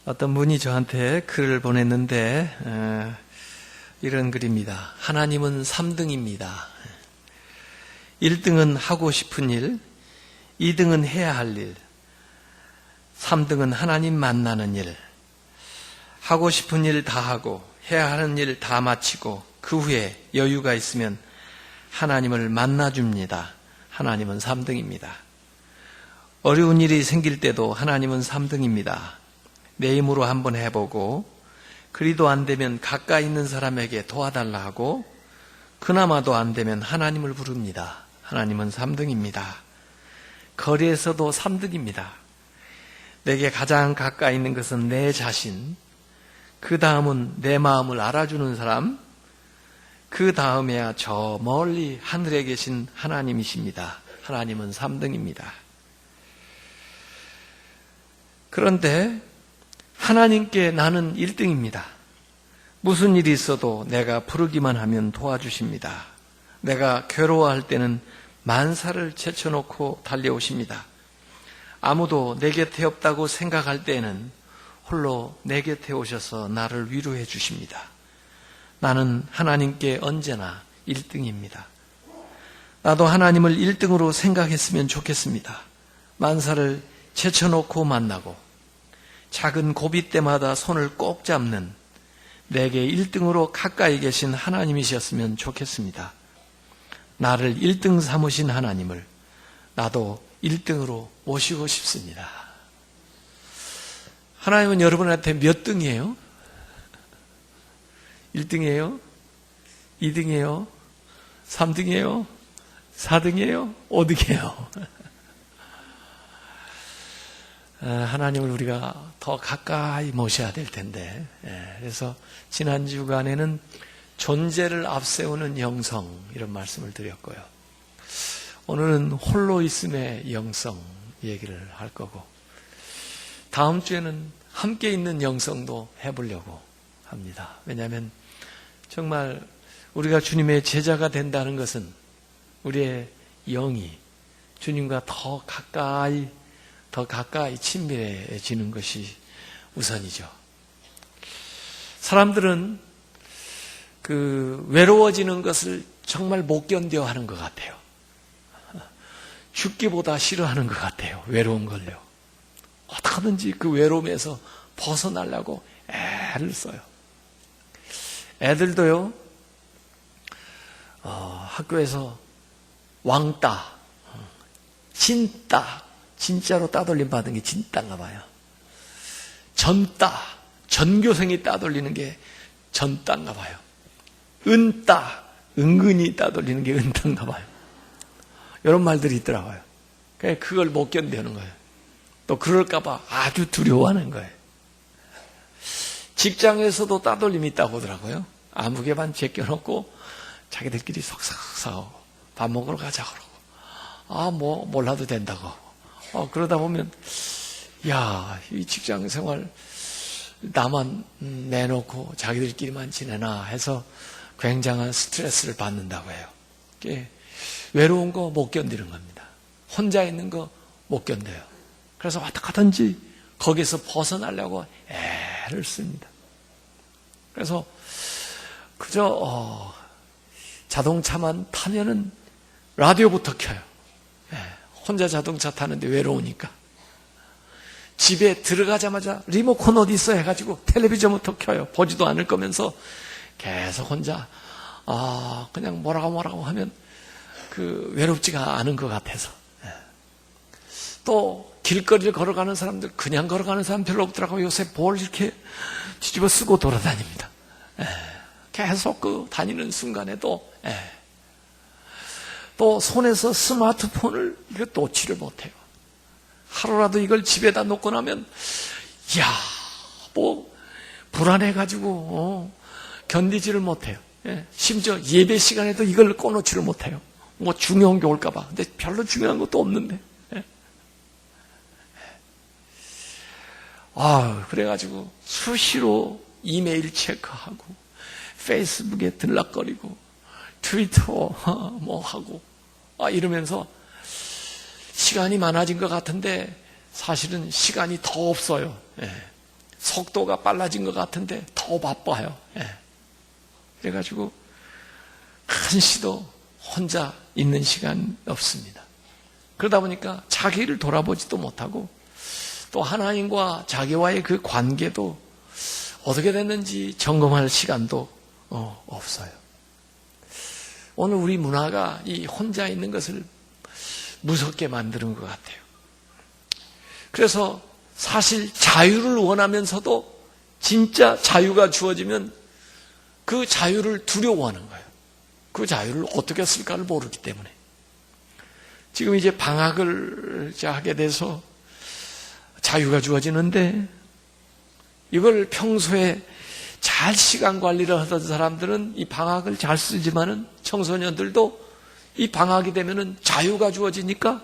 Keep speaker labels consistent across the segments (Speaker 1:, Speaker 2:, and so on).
Speaker 1: 어떤 분이 저한테 글을 보냈는데 이런 글입니다. 하나님은 3등입니다. 1등은 하고 싶은 일, 2등은 해야 할 일, 3등은 하나님 만나는 일. 하고 싶은 일 다 하고 해야 하는 일 다 마치고 그 후에 여유가 있으면 하나님을 만나줍니다. 하나님은 3등입니다. 어려운 일이 생길 때도 하나님은 3등입니다. 내 힘으로 한번 해보고 그리도 안 되면 가까이 있는 사람에게 도와달라 하고 그나마도 안 되면 하나님을 부릅니다. 하나님은 3등입니다. 거리에서도 3등입니다. 내게 가장 가까이 있는 것은 내 자신, 그 다음은 내 마음을 알아주는 사람, 그 다음에야 저 멀리 하늘에 계신 하나님이십니다. 하나님은 3등입니다. 그런데 하나님께 나는 1등입니다. 무슨 일이 있어도 내가 부르기만 하면 도와주십니다. 내가 괴로워할 때는 만사를 제쳐놓고 달려오십니다. 아무도 내 곁에 없다고 생각할 때는 홀로 내 곁에 오셔서 나를 위로해 주십니다. 나는 하나님께 언제나 1등입니다. 나도 하나님을 1등으로 생각했으면 좋겠습니다. 만사를 제쳐놓고 만나고 작은 고비 때마다 손을 꼭 잡는 내게 1등으로 가까이 계신 하나님이셨으면 좋겠습니다. 나를 1등 삼으신 하나님을 나도 1등으로 모시고 싶습니다. 하나님은 여러분한테 몇 등이에요? 1등이에요? 2등이에요? 3등이에요? 4등이에요? 5등이에요? 하나님을 우리가 더 가까이 모셔야 될 텐데, 그래서 지난 주간에는 존재를 앞세우는 영성 이런 말씀을 드렸고요. 오늘은 홀로 있음의 영성 얘기를 할 거고, 다음 주에는 함께 있는 영성도 해보려고 합니다. 왜냐하면 정말 우리가 주님의 제자가 된다는 것은 우리의 영이 주님과 더 가까이 친밀해지는 것이 우선이죠. 사람들은 외로워지는 것을 정말 못 견뎌 하는 것 같아요. 죽기보다 싫어하는 것 같아요. 외로운 걸요. 어떻게든지 그 외로움에서 벗어나려고 애를 써요. 애들도요, 학교에서 왕따, 진따, 진짜로 따돌림 받은 게 진따인가 봐요. 전따, 전교생이 따돌리는 게 전따인가 봐요. 은따, 은근히 따돌리는 게 은따인가 봐요. 이런 말들이 있더라고요. 그걸 못 견디는 거예요. 또 그럴까봐 아주 두려워하는 거예요. 직장에서도 따돌림이 있다고 하더라고요. 아무개만 제껴놓고 자기들끼리 속삭하고 밥 먹으러 가자 그러고 몰라도 된다고 하고 그러다 보면 이 직장 생활 나만 내놓고 자기들끼리만 지내나 해서 굉장한 스트레스를 받는다고 해요. 외로운 거 못 견디는 겁니다. 혼자 있는 거 못 견뎌요. 그래서 어떻게든지 거기서 벗어나려고 애를 씁니다. 그래서 그저 자동차만 타면은 라디오부터 켜요. 혼자 자동차 타는데 외로우니까. 집에 들어가자마자 리모컨 어디 있어 해가지고 텔레비전부터 켜요. 보지도 않을 거면서 계속 혼자 그냥 뭐라고 하면 외롭지가 않은 것 같아서. 또 길거리를 걸어가는 사람들, 그냥 걸어가는 사람 별로 없더라고요. 요새 볼 이렇게 뒤집어 쓰고 돌아다닙니다. 계속 다니는 순간에도 또 손에서 스마트폰을 놓지를 못해요. 하루라도 이걸 집에다 놓고 나면 불안해가지고 견디지를 못해요. 심지어 예배 시간에도 이걸 꺼놓지를 못해요. 중요한 게 올까봐. 근데 별로 중요한 것도 없는데. 그래가지고 수시로 이메일 체크하고 페이스북에 들락거리고 트위터 하고 이러면서 시간이 많아진 것 같은데 사실은 시간이 더 없어요. 속도가 빨라진 것 같은데 더 바빠요. 그래가지고 한시도 혼자 있는 시간 없습니다. 그러다 보니까 자기를 돌아보지도 못하고 또 하나님과 자기와의 그 관계도 어떻게 됐는지 점검할 시간도 없어요. 오늘 우리 문화가 이 혼자 있는 것을 무섭게 만드는 것 같아요. 그래서 사실 자유를 원하면서도 진짜 자유가 주어지면 그 자유를 두려워하는 거예요. 그 자유를 어떻게 쓸까를 모르기 때문에. 지금 이제 방학을 하게 돼서 자유가 주어지는데 이걸 평소에 잘 시간 관리를 하던 사람들은 이 방학을 잘 쓰지만은 청소년들도 이 방학이 되면은 자유가 주어지니까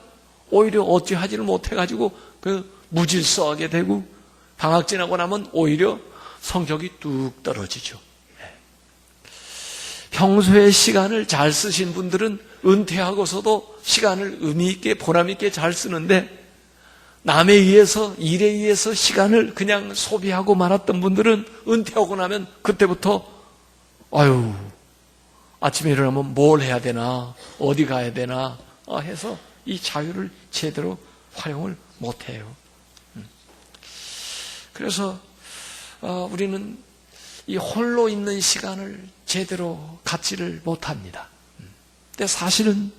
Speaker 1: 오히려 어찌하지를 못해가지고 그 무질서하게 되고 방학 지나고 나면 오히려 성적이 뚝 떨어지죠. 평소에 시간을 잘 쓰신 분들은 은퇴하고서도 시간을 의미 있게 보람 있게 잘 쓰는데 남에 의해서 일에 의해서 시간을 그냥 소비하고 말았던 분들은 은퇴하고 나면 그때부터 아유 아침에 일어나면 뭘 해야 되나 어디 가야 되나 해서 이 자유를 제대로 활용을 못해요. 그래서 우리는 이 홀로 있는 시간을 제대로 갖지를 못합니다. 근데 사실은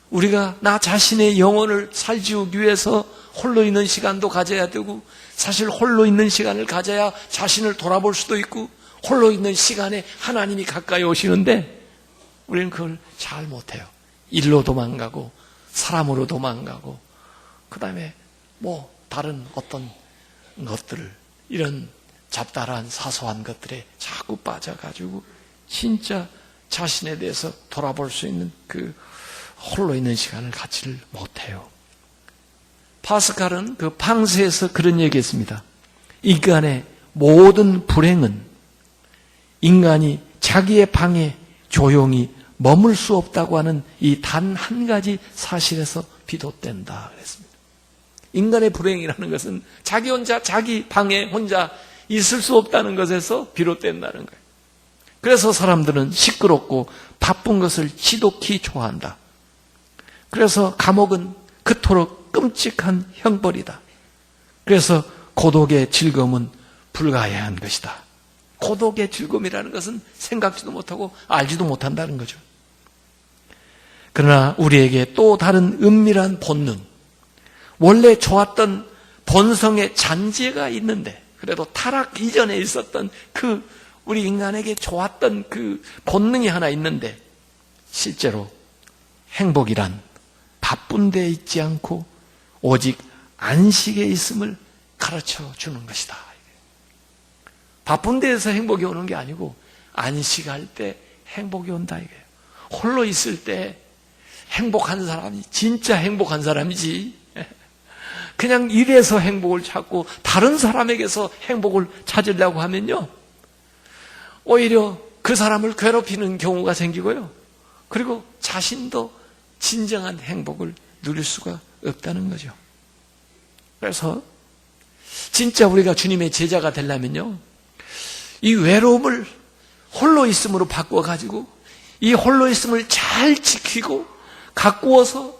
Speaker 1: 우리가 나 자신의 영혼을 살지우기 위해서 홀로 있는 시간도 가져야 되고 사실 홀로 있는 시간을 가져야 자신을 돌아볼 수도 있고 홀로 있는 시간에 하나님이 가까이 오시는데 우리는 그걸 잘 못해요. 일로 도망가고 사람으로 도망가고 그 다음에 뭐 다른 어떤 것들을 이런 잡다한 사소한 것들에 자꾸 빠져가지고 진짜 자신에 대해서 돌아볼 수 있는 그 홀로 있는 시간을 갖지를 못해요. 파스칼은 그 팡세에서 그런 얘기했습니다. 인간의 모든 불행은 인간이 자기의 방에 조용히 머물 수 없다고 하는 이 단 한 가지 사실에서 비롯된다 그랬습니다. 인간의 불행이라는 것은 자기 혼자 자기 방에 혼자 있을 수 없다는 것에서 비롯된다는 거예요. 그래서 사람들은 시끄럽고 바쁜 것을 지독히 좋아한다. 그래서 감옥은 그토록 끔찍한 형벌이다. 그래서 고독의 즐거움은 불가해한 것이다. 고독의 즐거움이라는 것은 생각지도 못하고 알지도 못한다는 거죠. 그러나 우리에게 또 다른 은밀한 본능, 원래 좋았던 본성의 잔재가 있는데 그래도 타락 이전에 있었던 그 우리 인간에게 좋았던 그 본능이 하나 있는데 실제로 행복이란 바쁜 데 있지 않고 오직 안식에 있음을 가르쳐 주는 것이다. 바쁜 데에서 행복이 오는 게 아니고 안식할 때 행복이 온다 이거예요. 홀로 있을 때 행복한 사람이 진짜 행복한 사람이지 그냥 일에서 행복을 찾고 다른 사람에게서 행복을 찾으려고 하면요 오히려 그 사람을 괴롭히는 경우가 생기고요 그리고 자신도 진정한 행복을 누릴 수가 없다는 거죠. 그래서 진짜 우리가 주님의 제자가 되려면요 이 외로움을 홀로 있음으로 바꿔가지고 이 홀로 있음을 잘 지키고 가꾸어서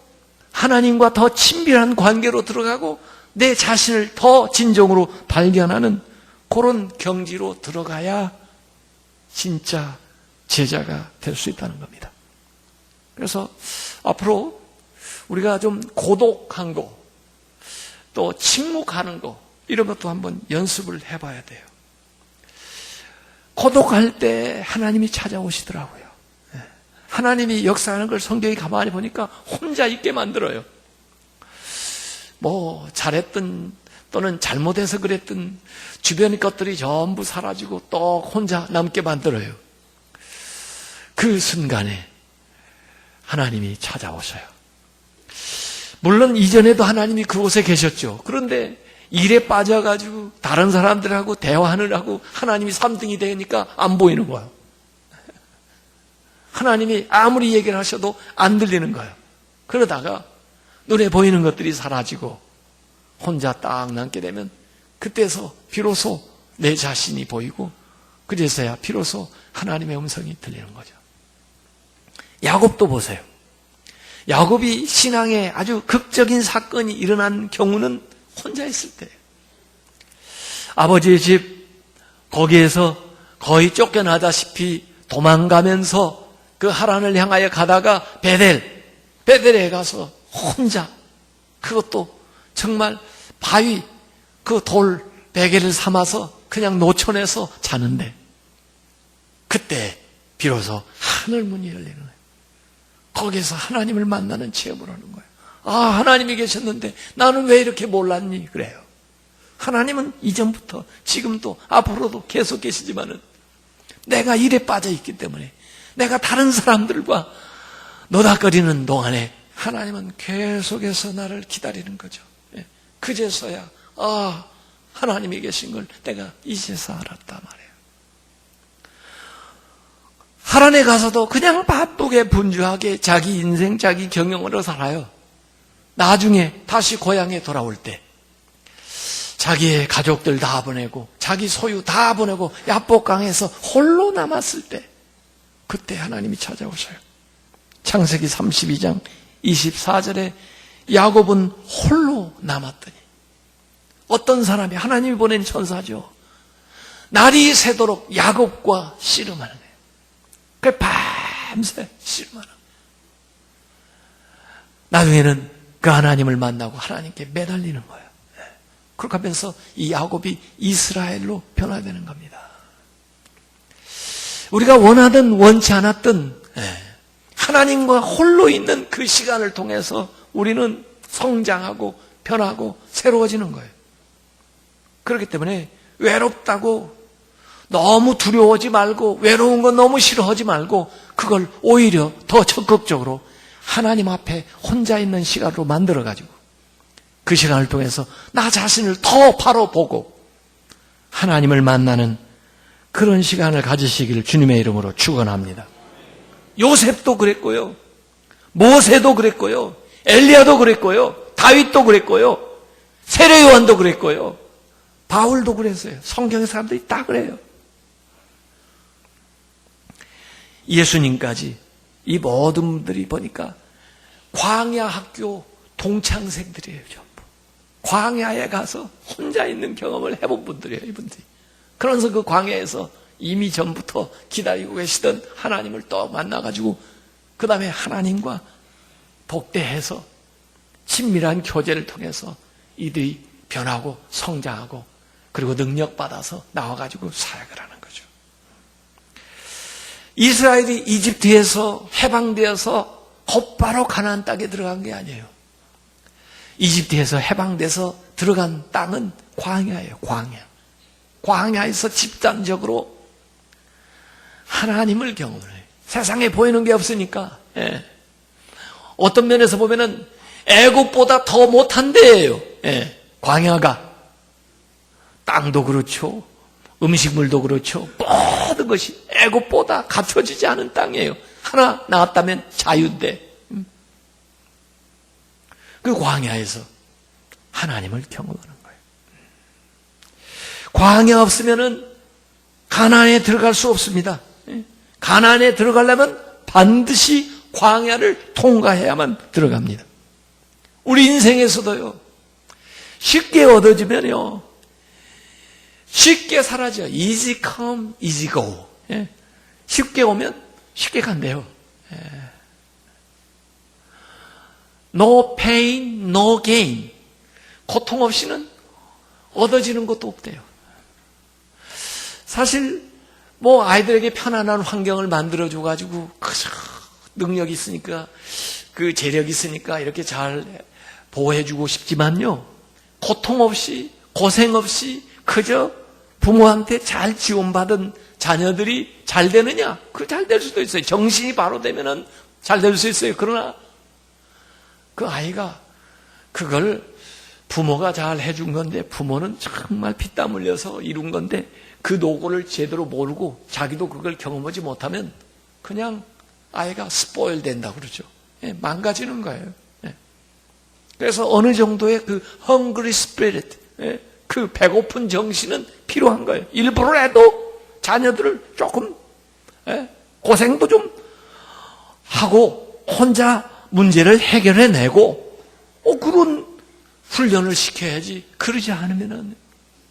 Speaker 1: 하나님과 더 친밀한 관계로 들어가고 내 자신을 더 진정으로 발견하는 그런 경지로 들어가야 진짜 제자가 될 수 있다는 겁니다. 그래서 앞으로 우리가 좀 고독한 거, 또 침묵하는 거 이런 것도 한번 연습을 해봐야 돼요. 고독할 때 하나님이 찾아오시더라고요. 하나님이 역사하는 걸 성경이 가만히 보니까 혼자 있게 만들어요. 뭐 잘했든 또는 잘못해서 그랬든 주변의 것들이 전부 사라지고 또 혼자 남게 만들어요. 그 순간에 하나님이 찾아오셔요. 물론 이전에도 하나님이 그곳에 계셨죠. 그런데 일에 빠져가지고 다른 사람들하고 대화하느라고 하나님이 3등이 되니까 안 보이는 거예요. 하나님이 아무리 얘기를 하셔도 안 들리는 거예요. 그러다가 눈에 보이는 것들이 사라지고 혼자 딱 남게 되면 그때서 비로소 내 자신이 보이고 그래서야 비로소 하나님의 음성이 들리는 거죠. 야곱도 보세요. 야곱이 신앙에 아주 극적인 사건이 일어난 경우는 혼자 있을 때예요. 아버지의 집 거기에서 거의 쫓겨나다시피 도망가면서 그 하란을 향하여 가다가 베델에 가서 혼자, 그것도 정말 바위 그 돌 베개를 삼아서 그냥 노천에서 자는데 그때 비로소 하늘문이 열리는 거예요. 거기서 하나님을 만나는 체험을 하는 거예요. 아, 하나님이 계셨는데 나는 왜 이렇게 몰랐니? 그래요. 하나님은 이전부터 지금도 앞으로도 계속 계시지만은 내가 일에 빠져 있기 때문에 내가 다른 사람들과 노닥거리는 동안에 하나님은 계속해서 나를 기다리는 거죠. 그제서야 하나님이 계신 걸 내가 이제서 알았다 말이에요. 하란에 가서도 그냥 바쁘게 분주하게 자기 인생 자기 경영으로 살아요. 나중에 다시 고향에 돌아올 때 자기의 가족들 다 보내고 자기 소유 다 보내고 야복강에서 홀로 남았을 때 그때 하나님이 찾아오셔요. 창세기 32장 24절에 야곱은 홀로 남았더니 어떤 사람이 하나님이 보낸 천사죠. 날이 새도록 야곱과 씨름하는 거예요. 그 밤새 씨름하는 거예요. 나중에는 그 하나님을 만나고 하나님께 매달리는 거예요. 그렇게 하면서 이 야곱이 이스라엘로 변화되는 겁니다. 우리가 원하든 원치 않았든 하나님과 홀로 있는 그 시간을 통해서 우리는 성장하고 변하고 새로워지는 거예요. 그렇기 때문에 외롭다고 너무 두려워하지 말고 외로운 거 너무 싫어하지 말고 그걸 오히려 더 적극적으로 하나님 앞에 혼자 있는 시간으로 만들어가지고 그 시간을 통해서 나 자신을 더 바로 보고 하나님을 만나는 그런 시간을 가지시기를 주님의 이름으로 축원합니다. 요셉도 그랬고요. 모세도 그랬고요. 엘리야도 그랬고요. 다윗도 그랬고요. 세례 요한도 그랬고요. 바울도 그랬어요. 성경의 사람들이 다 그래요. 예수님까지 이 모든 분들이 보니까 광야 학교 동창생들이에요. 전부. 광야에 가서 혼자 있는 경험을 해본 분들이에요. 이분들이. 그러면서 그 광야에서 이미 전부터 기다리고 계시던 하나님을 또 만나가지고 그 다음에 하나님과 독대해서 친밀한 교제를 통해서 이들이 변하고 성장하고 그리고 능력받아서 나와가지고 사역을 하는 거죠. 이스라엘이 이집트에서 해방되어서 곧바로 가나안 땅에 들어간 게 아니에요. 이집트에서 해방돼서 들어간 땅은 광야예요. 광야에서 집단적으로 하나님을 경험을 해요. 세상에 보이는 게 없으니까. 어떤 면에서 보면은 애국보다 더 못한 데예요. 광야가. 땅도 그렇죠. 음식물도 그렇죠. 모든 것이 애국보다 갖춰지지 않은 땅이에요. 하나 나왔다면 자유인데. 그 광야에서 하나님을 경험하는 거예요. 광야 없으면은 가나안에 들어갈 수 없습니다. 가나안에 들어가려면 반드시 광야를 통과해야만 들어갑니다. 우리 인생에서도요. 쉽게 얻어지면요. 쉽게 사라져. easy come, easy go. 쉽게 오면 쉽게 간대요. No pain, no gain. 고통 없이는 얻어지는 것도 없대요. 사실 뭐 아이들에게 편안한 환경을 만들어줘가지고 능력이 있으니까 그 재력이 있으니까 이렇게 잘 보호해주고 싶지만요. 고통 없이 고생 없이 그저 부모한테 잘 지원받은 자녀들이 잘 되느냐? 그 잘 될 수도 있어요. 정신이 바로 되면은 잘 될 수 있어요. 그러나 그 아이가 그걸 부모가 잘 해준 건데 부모는 정말 피땀 흘려서 이룬 건데 그 노고를 제대로 모르고 자기도 그걸 경험하지 못하면 그냥 아이가 스포일 된다고 그러죠. 망가지는 거예요. 그래서 어느 정도의 그 hungry spirit, 그 배고픈 정신은 필요한 거예요. 일부러라도 자녀들을 조금 고생도 좀 하고 혼자 문제를 해결해내고 그런 훈련을 시켜야지. 그러지 않으면은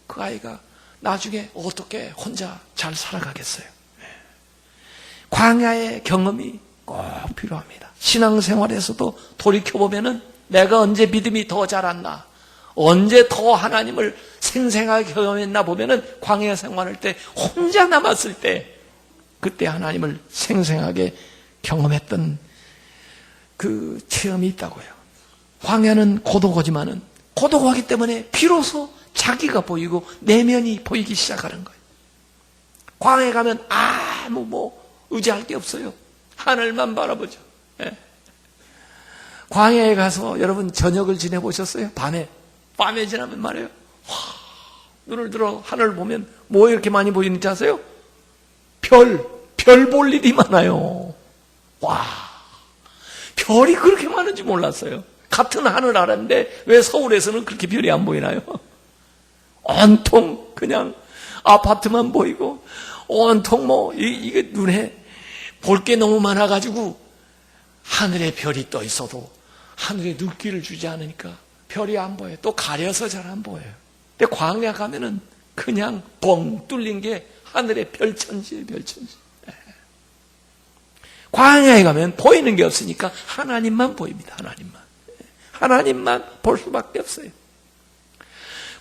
Speaker 1: 그 아이가 나중에 어떻게 혼자 잘 살아가겠어요. 광야의 경험이 꼭 필요합니다. 신앙생활에서도 돌이켜보면은 내가 언제 믿음이 더 자랐나, 언제 더 하나님을 생생하게 경험했나 보면은 광야 생활할 때 혼자 남았을 때 그때 하나님을 생생하게 경험했던 그 체험이 있다고요. 광야는 고독하지만은 고독하기 때문에 비로소 자기가 보이고 내면이 보이기 시작하는 거예요. 광야에 가면 아무 의지할 게 없어요. 하늘만 바라보죠. 광야에 가서 여러분 저녁을 지내보셨어요? 밤에 지나면 말이에요. 눈을 들어 하늘을 보면 뭐 이렇게 많이 보이는지 아세요? 별 볼 일이 많아요. 와, 별이 그렇게 많은지 몰랐어요. 같은 하늘 알았는데 왜 서울에서는 그렇게 별이 안 보이나요? 온통 그냥 아파트만 보이고 온통 이게 눈에 볼 게 너무 많아가지고 하늘에 별이 떠 있어도 하늘에 눈길을 주지 않으니까 별이 안 보여요. 또 가려서 잘 안 보여요. 근데 광야 가면은 그냥 뻥 뚫린 게 하늘의 별천지예요, 별천지. 광야에 가면 보이는 게 없으니까 하나님만 보입니다, 하나님만 볼 수밖에 없어요.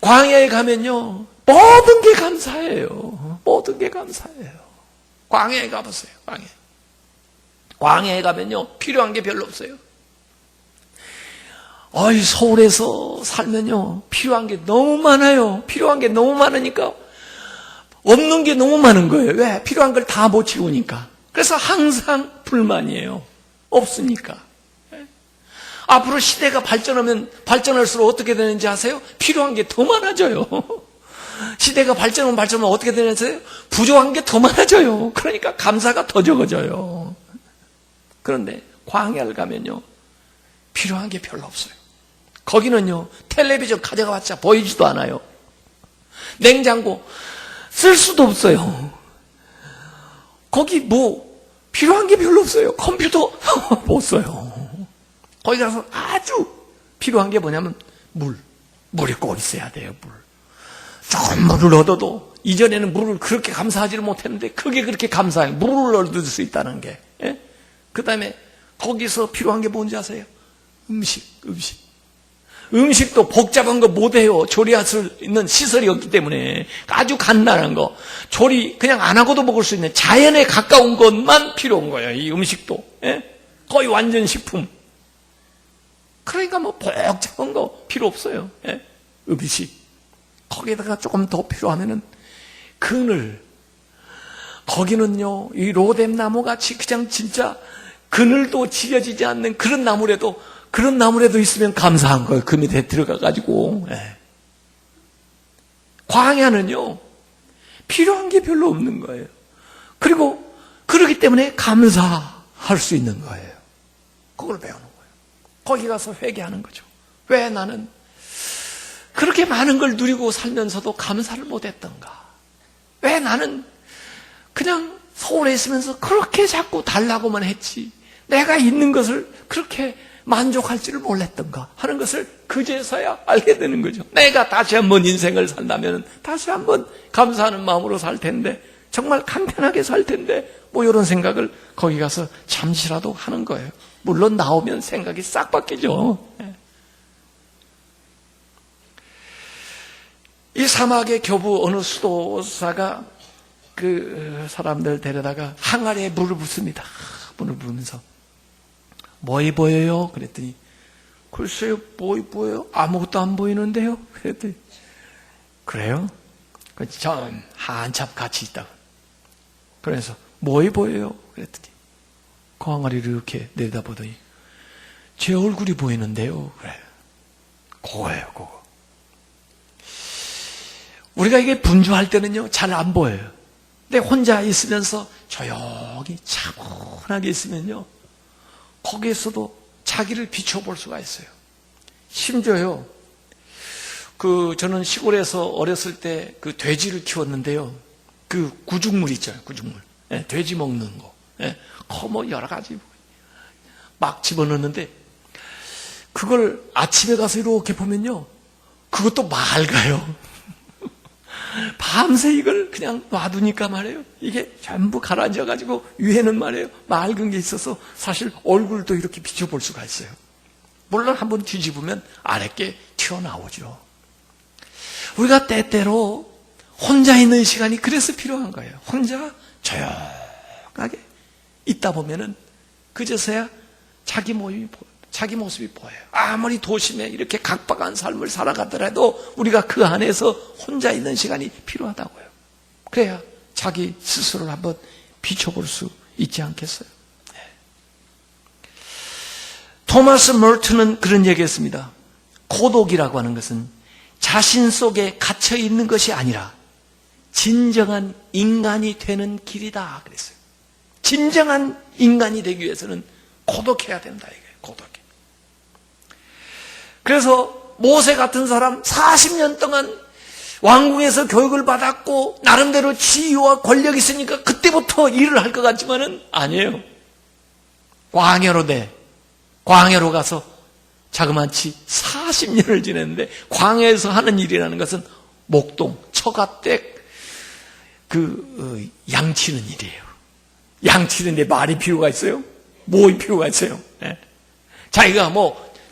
Speaker 1: 광야에 가면요, 모든 게 감사해요. 모든 게 감사해요. 광야에 가보세요, 광야에 가면요, 필요한 게 별로 없어요. 서울에서 살면요, 필요한 게 너무 많아요. 필요한 게 너무 많으니까 없는 게 너무 많은 거예요. 왜? 필요한 걸 다 못 채우니까. 그래서 항상 불만이에요. 없으니까. 앞으로 시대가 발전할수록 어떻게 되는지 아세요? 필요한 게 더 많아져요. 시대가 발전하면 어떻게 되는지 아세요? 부족한 게 더 많아져요. 그러니까 감사가 더 적어져요. 그런데 광야를 가면요, 필요한 게 별로 없어요. 거기는요, 텔레비전 가져가봤자 보이지도 않아요. 냉장고 쓸 수도 없어요. 거기 필요한 게 별로 없어요. 컴퓨터 못 써요. 거기 가서 아주 필요한 게 뭐냐면 물이 꼭 있어야 돼요. 조금 물을 얻어도 이전에는 물을 그렇게 감사하지를 못했는데 그게 그렇게 감사해요. 물을 얻을 수 있다는 게. 그 다음에 거기서 필요한 게 뭔지 아세요? 음식도 복잡한 거 못해요. 조리할 수 있는 시설이 없기 때문에 아주 간단한 거, 조리 그냥 안 하고도 먹을 수 있는 자연에 가까운 것만 필요한 거예요. 이 음식도 거의 완전 식품. 그러니까 복잡한 거 필요 없어요. 음식 거기다가 조금 더 필요하면은 그늘, 거기는요, 이 로뎀 나무 같이 그냥 진짜 그늘도 지어지지 않는 그런 나무라도 있으면 감사한 거예요. 그 밑에 들어가가지고. 광야는요, 필요한 게 별로 없는 거예요. 그리고 그렇기 때문에 감사할 수 있는 거예요. 그걸 배우는 거예요. 거기 가서 회개하는 거죠. 왜 나는 그렇게 많은 걸 누리고 살면서도 감사를 못했던가? 왜 나는 그냥 서울에 있으면서 그렇게 자꾸 달라고만 했지, 내가 있는 것을 그렇게 만족할지를 몰랐던가 하는 것을 그제서야 알게 되는 거죠. 내가 다시 한번 인생을 산다면 다시 한번 감사하는 마음으로 살 텐데, 정말 간편하게 살 텐데, 이런 생각을 거기 가서 잠시라도 하는 거예요. 물론 나오면 생각이 싹 바뀌죠. 이 사막의 교부 어느 수도사가 그 사람들 데려다가 항아리에 물을 붓습니다. 물을 부으면서 뭐이 보여요? 그랬더니 글쎄요, 뭐이 보여요? 아무것도 안 보이는데요? 그랬더니 그래요? 전 한참 같이 있다가 그래서 뭐이 보여요? 그랬더니 그 항아리를 이렇게 내려다보더니 제 얼굴이 보이는데요? 그래요. 그거예요, 그거. 우리가 이게 분주할 때는요, 잘 안 보여요. 근데 혼자 있으면서 조용히 차분하게 있으면요, 거기에서도 자기를 비춰볼 수가 있어요. 심지어요, 저는 시골에서 어렸을 때 그 돼지를 키웠는데요. 그 구죽물 있잖아요, 구죽물. 예, 돼지 먹는 거. 예, 뭐 여러 가지 막 집어넣는데, 그걸 아침에 가서 이렇게 보면요, 그것도 맑아요. 밤새 이걸 그냥 놔두니까 말이에요, 이게 전부 가라앉아가지고 위에는 말이에요, 맑은 게 있어서 사실 얼굴도 이렇게 비춰볼 수가 있어요. 물론 한번 뒤집으면 아래 게 튀어나오죠. 우리가 때때로 혼자 있는 시간이 그래서 필요한 거예요. 혼자 조용하게 있다 보면은 그제서야 자기 모습이 보여요. 아무리 도심에 이렇게 각박한 삶을 살아가더라도 우리가 그 안에서 혼자 있는 시간이 필요하다고요. 그래야 자기 스스로를 한번 비춰볼 수 있지 않겠어요? 네. 토마스 멀튼은 그런 얘기했습니다. 고독이라고 하는 것은 자신 속에 갇혀 있는 것이 아니라 진정한 인간이 되는 길이다 그랬어요. 진정한 인간이 되기 위해서는 고독해야 된다 이거예요. 고독해. 그래서 모세 같은 사람 40년 동안 왕궁에서 교육을 받았고 나름대로 지위와 권력이 있으니까 그때부터 일을 할 것 같지만은 아니에요. 광야로 가서 자그마치 40년을 지냈는데, 광야에서 하는 일이라는 것은 목동, 처가댁 양치는 일이에요. 양치는데 말이 필요가 있어요? 뭐의 필요가 있어요? 네. 자기가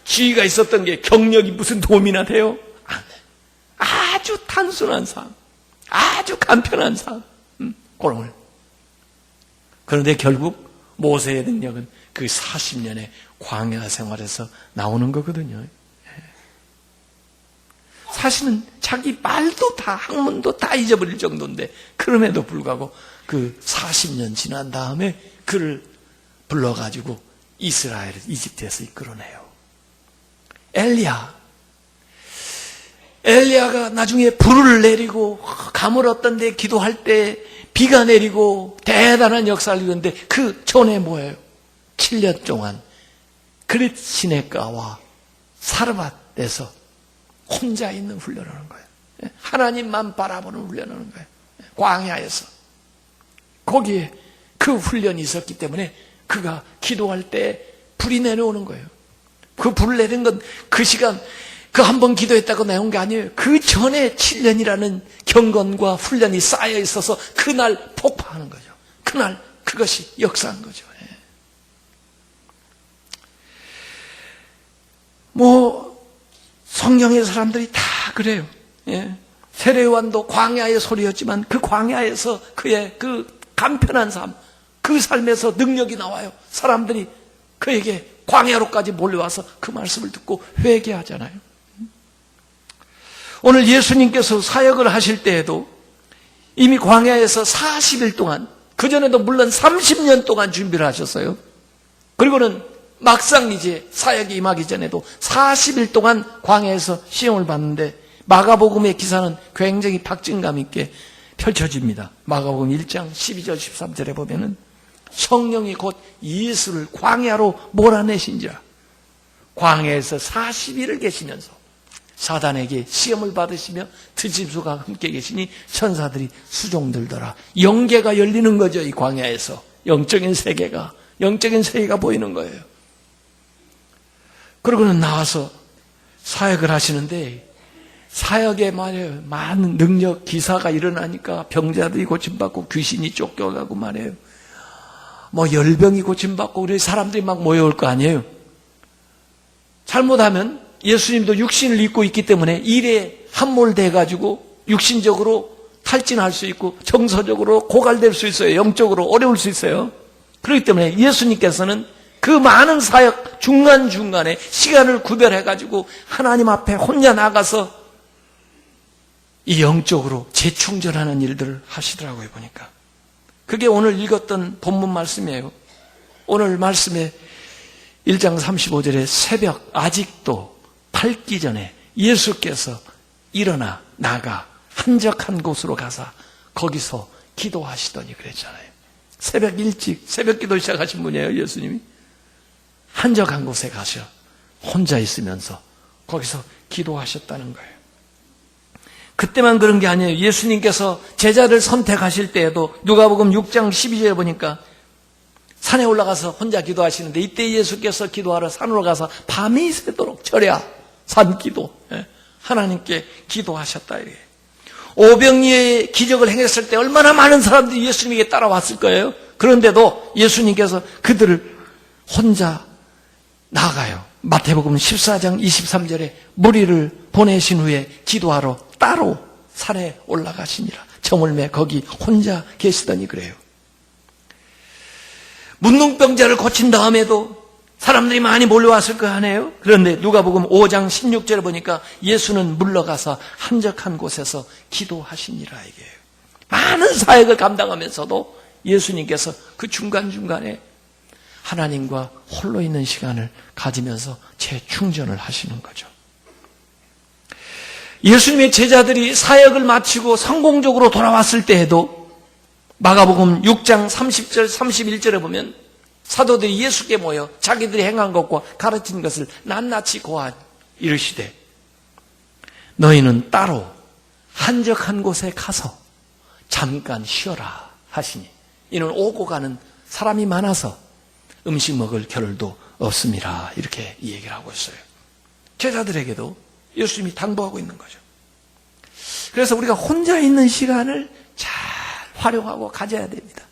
Speaker 1: 지위가 있었던 게 경력이 무슨 도움이나 돼요? 안 돼. 아주 단순한 삶, 아주 간편한 삶, 그런 걸. 그런데 결국 모세의 능력은 그 40년의 광야 생활에서 나오는 거거든요. 사실은 자기 말도 다, 학문도 다 잊어버릴 정도인데, 그럼에도 불구하고 그 40년 지난 다음에 그를 불러가지고 이집트에서 이끌어내요. 엘리야가 나중에 불을 내리고 가물었던 데 기도할 때 비가 내리고 대단한 역사를 이루는데, 그 전에 뭐예요? 7년 동안 그릿 시내가와 사르밧에서 혼자 있는 훈련을 하는 거예요. 하나님만 바라보는 훈련을 하는 거예요. 광야에서. 거기에 그 훈련이 있었기 때문에 그가 기도할 때 불이 내려오는 거예요. 그 불을 내린 건 그 시간, 그 한 번 기도했다고 나온 게 아니에요. 그 전에 7년이라는 경건과 훈련이 쌓여 있어서 그날 폭파하는 거죠. 그날 그것이 역사한 거죠. 성경의 사람들이 다 그래요. 세례요한도 광야의 소리였지만 그 광야에서 그의 그 간편한 삶, 그 삶에서 능력이 나와요. 사람들이 그에게 광야로까지 몰려와서 그 말씀을 듣고 회개하잖아요. 오늘 예수님께서 사역을 하실 때에도 이미 광야에서 40일 동안, 그전에도 물론 30년 동안 준비를 하셨어요. 그리고는 막상 이제 사역이 임하기 전에도 40일 동안 광야에서 시험을 받는데, 마가복음의 기사는 굉장히 박진감 있게 펼쳐집니다. 마가복음 1장 12절 13절에 보면은 성령이 곧 예수를 광야로 몰아내신 자, 광야에서 40일을 계시면서 사단에게 시험을 받으시며 드짐수가 함께 계시니 천사들이 수종들더라. 영계가 열리는 거죠. 이 광야에서 영적인 세계가 보이는 거예요. 그러고는 나와서 사역을 하시는데, 사역에 말이에요, 많은 능력, 기사가 일어나니까 병자들이 고침받고 귀신이 쫓겨가고 말이에요, 열병이 고침받고 그래 사람들이 막 모여올 거 아니에요. 잘못하면 예수님도 육신을 입고 있기 때문에 일에 함몰돼가지고 육신적으로 탈진할 수 있고 정서적으로 고갈될 수 있어요. 영적으로 어려울 수 있어요. 그렇기 때문에 예수님께서는 그 많은 사역 중간중간에 시간을 구별해가지고 하나님 앞에 혼자 나가서 이 영적으로 재충전하는 일들을 하시더라고요, 보니까. 그게 오늘 읽었던 본문 말씀이에요. 오늘 말씀에 1장 35절에 새벽 아직도 밝기 전에 예수께서 일어나 나가 한적한 곳으로 가사 거기서 기도하시더니 그랬잖아요. 새벽 일찍 새벽 기도 시작하신 분이에요, 예수님이. 한적한 곳에 가셔 혼자 있으면서 거기서 기도하셨다는 거예요. 그때만 그런 게 아니에요. 예수님께서 제자를 선택하실 때에도 누가복음 6장 12절에 보니까 산에 올라가서 혼자 기도하시는데, 이때 예수께서 기도하러 산으로 가서 밤이 새도록 절야 산기도, 하나님께 기도하셨다. 이게 오병이의 기적을 행했을 때 얼마나 많은 사람들이 예수님에게 따라왔을 거예요. 그런데도 예수님께서 그들을 혼자 나가요. 마태복음 14장 23절에 무리를 보내신 후에 기도하러 따로 산에 올라가시니라. 저물매 거기 혼자 계시더니 그래요. 문둥병자를 고친 다음에도 사람들이 많이 몰려왔을 거 아니에요. 그런데 누가복음 5장 16절에 보니까 예수는 물러가서 한적한 곳에서 기도하시니라 이게요. 많은 사역을 감당하면서도 예수님께서 그 중간중간에 하나님과 홀로 있는 시간을 가지면서 재충전을 하시는 거죠. 예수님의 제자들이 사역을 마치고 성공적으로 돌아왔을 때에도 마가복음 6장 30절 31절에 보면 사도들이 예수께 모여 자기들이 행한 것과 가르친 것을 낱낱이 고하 이르시되 너희는 따로 한적한 곳에 가서 잠깐 쉬어라 하시니 이는 오고 가는 사람이 많아서 음식 먹을 겨를도 없습니다. 이렇게 얘기를 하고 있어요. 제자들에게도 예수님이 당부하고 있는 거죠. 그래서 우리가 혼자 있는 시간을 잘 활용하고 가져야 됩니다.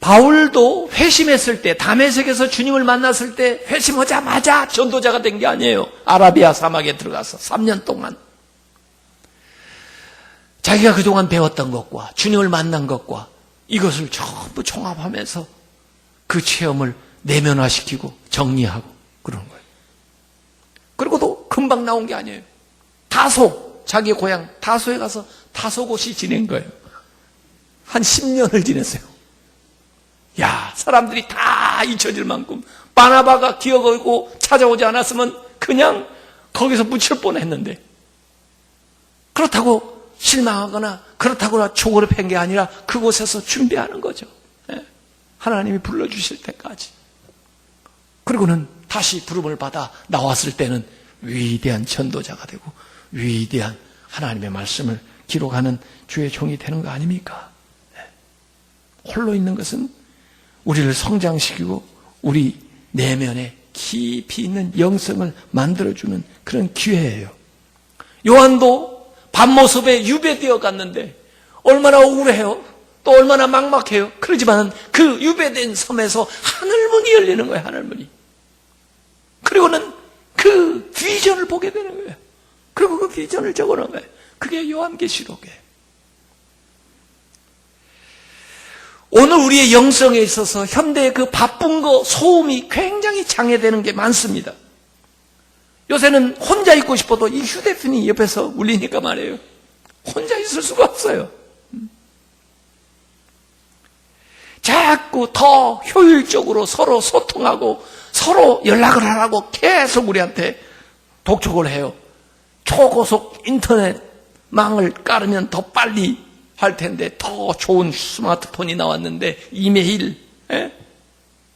Speaker 1: 바울도 회심했을 때, 다메섹에서 주님을 만났을 때 회심하자마자 전도자가 된 게 아니에요. 아라비아 사막에 들어가서 3년 동안 자기가 그동안 배웠던 것과 주님을 만난 것과 이것을 전부 종합하면서 그 체험을 내면화시키고 정리하고 그러는 거예요. 그리고도 금방 나온 게 아니에요. 다소, 자기 고향 다소에 가서 다소곳이 지낸 거예요. 한 10년을 지냈어요. 야, 사람들이 다 잊혀질 만큼 바나바가 기억하고 찾아오지 않았으면 그냥 거기서 묻힐 뻔했는데, 그렇다고 실망하거나 그렇다고 조급한 게 아니라 그곳에서 준비하는 거죠. 하나님이 불러주실 때까지. 그리고는 다시 부름을 받아 나왔을 때는 위대한 전도자가 되고 위대한 하나님의 말씀을 기록하는 주의 종이 되는 거 아닙니까? 홀로 있는 것은 우리를 성장시키고 우리 내면에 깊이 있는 영성을 만들어주는 그런 기회예요. 요한도 밤모습에 유배되어 갔는데 얼마나 억울해요. 또 얼마나 막막해요. 그러지만 그 유배된 섬에서 하늘문이 열리는 거예요. 하늘문이. 그리고는 그 비전을 보게 되는 거예요. 그리고 그 비전을 적어놓은 거예요. 그게 요한계시록이에요. 오늘 우리의 영성에 있어서 현대의 그 바쁜 거, 소음이 굉장히 장애되는 게 많습니다. 요새는 혼자 있고 싶어도 이 휴대폰이 옆에서 울리니까 말이에요. 혼자 있을 수가 없어요. 자꾸 더 효율적으로 서로 소통하고 서로 연락을 하라고 계속 우리한테 독촉을 해요. 초고속 인터넷망을 깔으면 더 빨리 할 텐데 더 좋은 스마트폰이 나왔는데 이메일,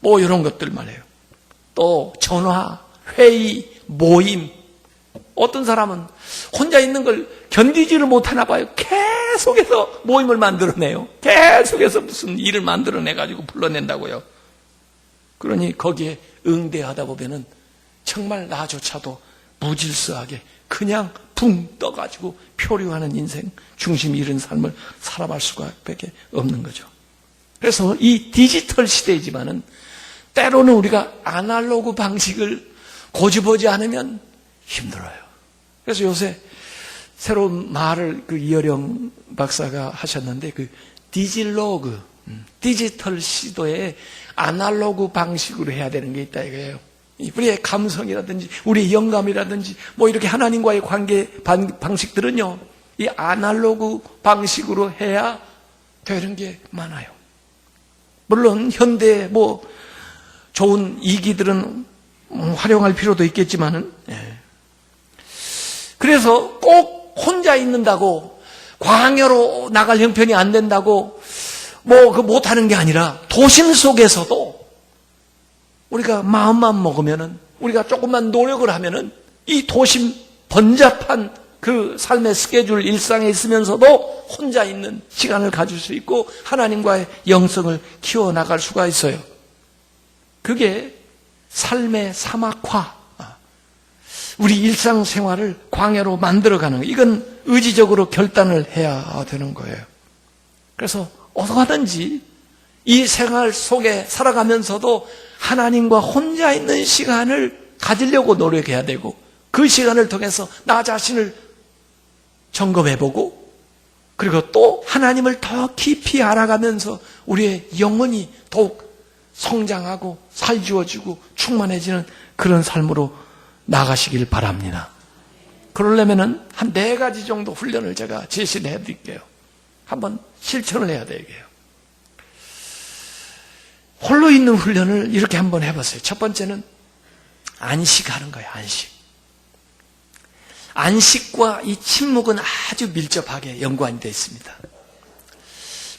Speaker 1: 뭐 이런 것들 말이에요. 또 전화, 회의, 모임. 어떤 사람은 혼자 있는 걸 견디지를 못하나 봐요. 계속해서 모임을 만들어내요. 계속해서 무슨 일을 만들어내가지고 불러낸다고요. 그러니 거기에 응대하다 보면은 정말 나조차도 무질서하게 그냥 붕 떠가지고 표류하는 인생, 중심 잃은 삶을 살아갈 수밖에 없는 거죠. 그래서 이 디지털 시대이지만은 때로는 우리가 아날로그 방식을 고집하지 않으면 힘들어요. 그래서 요새 새로운 말을 그 이어령 박사가 하셨는데 그 디질로그, 디지털 시도에 아날로그 방식으로 해야 되는 게 있다 이거예요. 우리의 감성이라든지 우리의 영감이라든지 뭐 이렇게 하나님과의 관계 방식들은요, 이 아날로그 방식으로 해야 되는 게 많아요. 물론 현대 뭐 좋은 이기들은 활용할 필요도 있겠지만은, 그래서 꼭 혼자 있는다고 광야로 나갈 형편이 안 된다고 뭐 그 못하는 게 아니라 도심 속에서도 우리가 마음만 먹으면은, 우리가 조금만 노력을 하면은 이 도심 번잡한 그 삶의 스케줄 일상에 있으면서도 혼자 있는 시간을 가질 수 있고 하나님과의 영성을 키워나갈 수가 있어요. 그게 삶의 사막화, 우리 일상생활을 광야로 만들어가는 거예요. 이건 의지적으로 결단을 해야 되는 거예요. 그래서 어떻게든지 이 생활 속에 살아가면서도 하나님과 혼자 있는 시간을 가지려고 노력해야 되고 그 시간을 통해서 나 자신을 점검해보고 그리고 또 하나님을 더 깊이 알아가면서 우리의 영혼이 더욱 성장하고 살지워지고 충만해지는 그런 삶으로 나가시길 바랍니다. 그러려면 한 4가지 정도 훈련을 제가 제시를 해드릴게요. 한번 실천을 해야 되게요. 홀로 있는 훈련을 이렇게 한번 해보세요. 첫 번째는 안식하는 거예요. 안식과 이 침묵은 아주 밀접하게 연관이 되어 있습니다.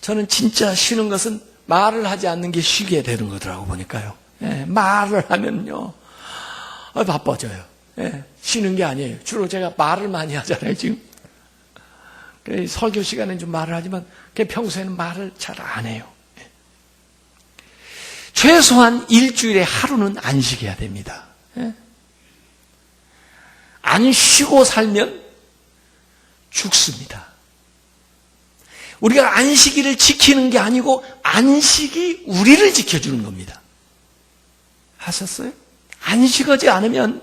Speaker 1: 저는 진짜 쉬는 것은 말을 하지 않는 게 쉬게 되는 거더라고 보니까요. 말을 하면요 바빠져요. 쉬는 게 아니에요. 주로 제가 말을 많이 하잖아요 지금. 설교 시간에는 좀 말을 하지만 평소에는 말을 잘 안 해요. 최소한 일주일에 하루는 안식해야 됩니다. 안 쉬고 살면 죽습니다. 우리가 안식일을 지키는 게 아니고 안식이 우리를 지켜주는 겁니다. 하셨어요? 안식하지 않으면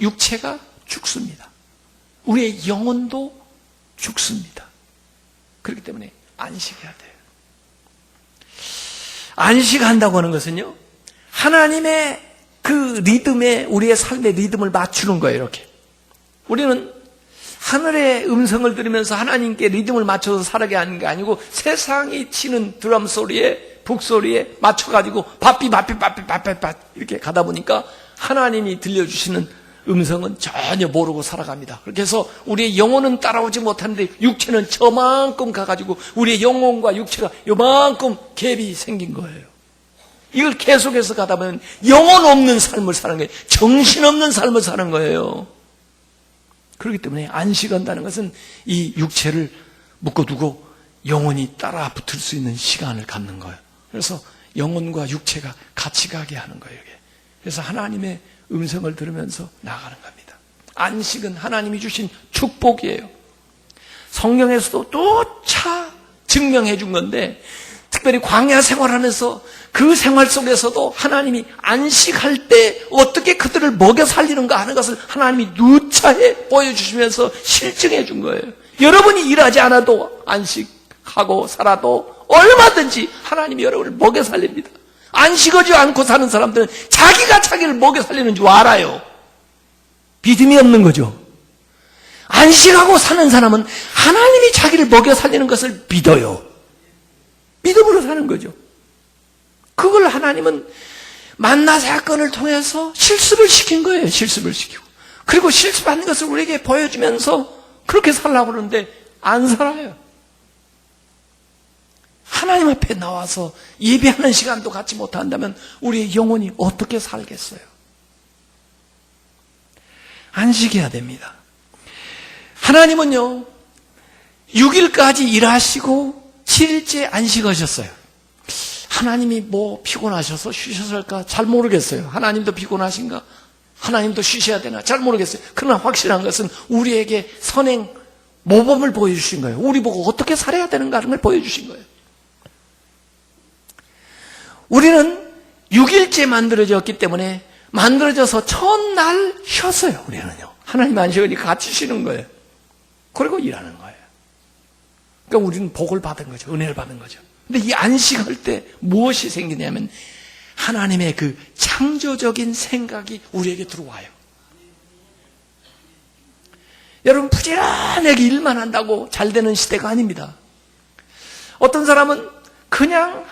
Speaker 1: 육체가 죽습니다. 우리의 영혼도 죽습니다. 그렇기 때문에 안식해야 돼요. 안식한다고 하는 것은요, 하나님의 그 리듬에 우리의 삶의 리듬을 맞추는 거예요. 이렇게 우리는 하늘의 음성을 들으면서 하나님께 리듬을 맞춰서 살아가게 하는 게 아니고 세상이 치는 드럼 소리에 북소리에 맞춰가지고 바삐 이렇게 가다 보니까 하나님이 들려주시는 음성은 전혀 모르고 살아갑니다. 그렇게 해서 우리의 영혼은 따라오지 못하는데 육체는 저만큼 가가지고 우리의 영혼과 육체가 요만큼 갭이 생긴 거예요. 이걸 계속해서 가다 보면 영혼 없는 삶을 사는 거예요. 정신없는 삶을 사는 거예요. 그렇기 때문에 안식한다는 것은 이 육체를 묶어두고 영혼이 따라 붙을 수 있는 시간을 갖는 거예요. 그래서 영혼과 육체가 같이 가게 하는 거예요. 이게. 그래서 하나님의 음성을 들으면서 나가는 겁니다. 안식은 하나님이 주신 축복이에요. 성경에서도 또차 증명해 준 건데 특별히 광야 생활하면서 그 생활 속에서도 하나님이 안식할 때 어떻게 그들을 먹여 살리는가 하는 것을 하나님이 누차에 보여주시면서 실증해 준 거예요. 여러분이 일하지 않아도 안식하고 살아도 얼마든지 하나님이 여러분을 먹여 살립니다. 안식하지 않고 사는 사람들은 자기가 자기를 먹여 살리는 줄 알아요. 믿음이 없는 거죠. 안식하고 사는 사람은 하나님이 자기를 먹여 살리는 것을 믿어요. 믿음으로 사는 거죠. 그걸 하나님은 만나 사건을 통해서 실습을 시킨 거예요. 실습을 시키고. 그리고 실습하는 것을 우리에게 보여주면서 그렇게 살라고 그러는데 안 살아요. 하나님 앞에 나와서 예배하는 시간도 갖지 못한다면 우리의 영혼이 어떻게 살겠어요? 안식해야 됩니다. 하나님은요 6일까지 일하시고 7일째 안식하셨어요. 하나님이 뭐 피곤하셔서 쉬셨을까? 잘 모르겠어요. 하나님도 피곤하신가? 하나님도 쉬셔야 되나? 잘 모르겠어요. 그러나 확실한 것은 우리에게 선행 모범을 보여주신 거예요. 우리 보고 어떻게 살아야 되는가 하는 걸 보여주신 거예요. 우리는 6일째 만들어졌기 때문에 만들어져서 첫날 쉬었어요. 우리는요. 하나님 안식으니까 같이 쉬는 거예요. 그리고 일하는 거예요. 그러니까 우리는 복을 받은 거죠. 은혜를 받은 거죠. 근데 이 안식할 때 무엇이 생기냐면 하나님의 그 창조적인 생각이 우리에게 들어와요. 여러분 부지런하게 일만 한다고 잘 되는 시대가 아닙니다. 어떤 사람은 그냥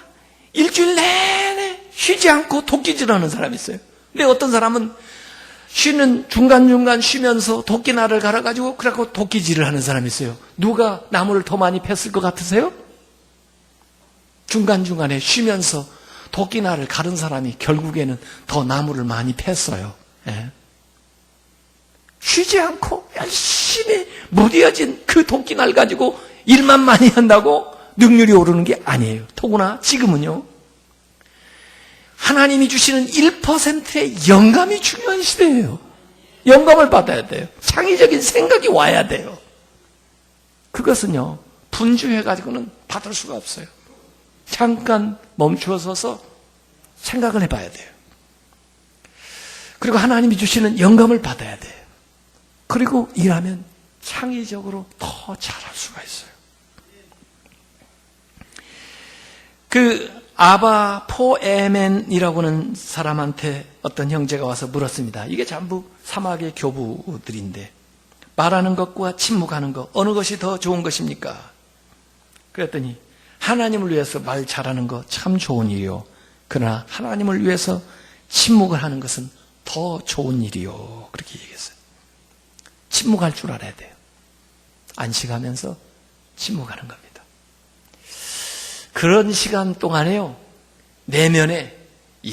Speaker 1: 일주일 내내 쉬지 않고 도끼질하는 사람이 있어요. 근데 어떤 사람은 쉬는 중간중간 쉬면서 도끼날을 갈아가지고 그래갖고 도끼질을 하는 사람이 있어요. 누가 나무를 더 많이 팼을 것 같으세요? 중간중간에 쉬면서 도끼날을 가른 사람이 결국에는 더 나무를 많이 팼어요. 예. 쉬지 않고 열심히 무뎌진 그 도끼날 가지고 일만 많이 한다고 능률이 오르는 게 아니에요. 더구나 지금은요, 하나님이 주시는 1%의 영감이 중요한 시대예요. 영감을 받아야 돼요. 창의적인 생각이 와야 돼요. 그것은요, 분주해가지고는 받을 수가 없어요. 잠깐 멈추어서서 생각을 해봐야 돼요. 그리고 하나님이 주시는 영감을 받아야 돼요. 그리고 일하면 창의적으로 더 잘할 수가 있어요. 그 아바 포에멘이라고 하는 사람한테 어떤 형제가 와서 물었습니다. 이게 전부 사막의 교부들인데 말하는 것과 침묵하는 것 어느 것이 더 좋은 것입니까? 그랬더니 하나님을 위해서 말 잘하는 거 참 좋은 일이요. 그러나 하나님을 위해서 침묵을 하는 것은 더 좋은 일이요. 그렇게 얘기했어요. 침묵할 줄 알아야 돼요. 안식하면서 침묵하는 겁니다. 그런 시간 동안에요, 내면에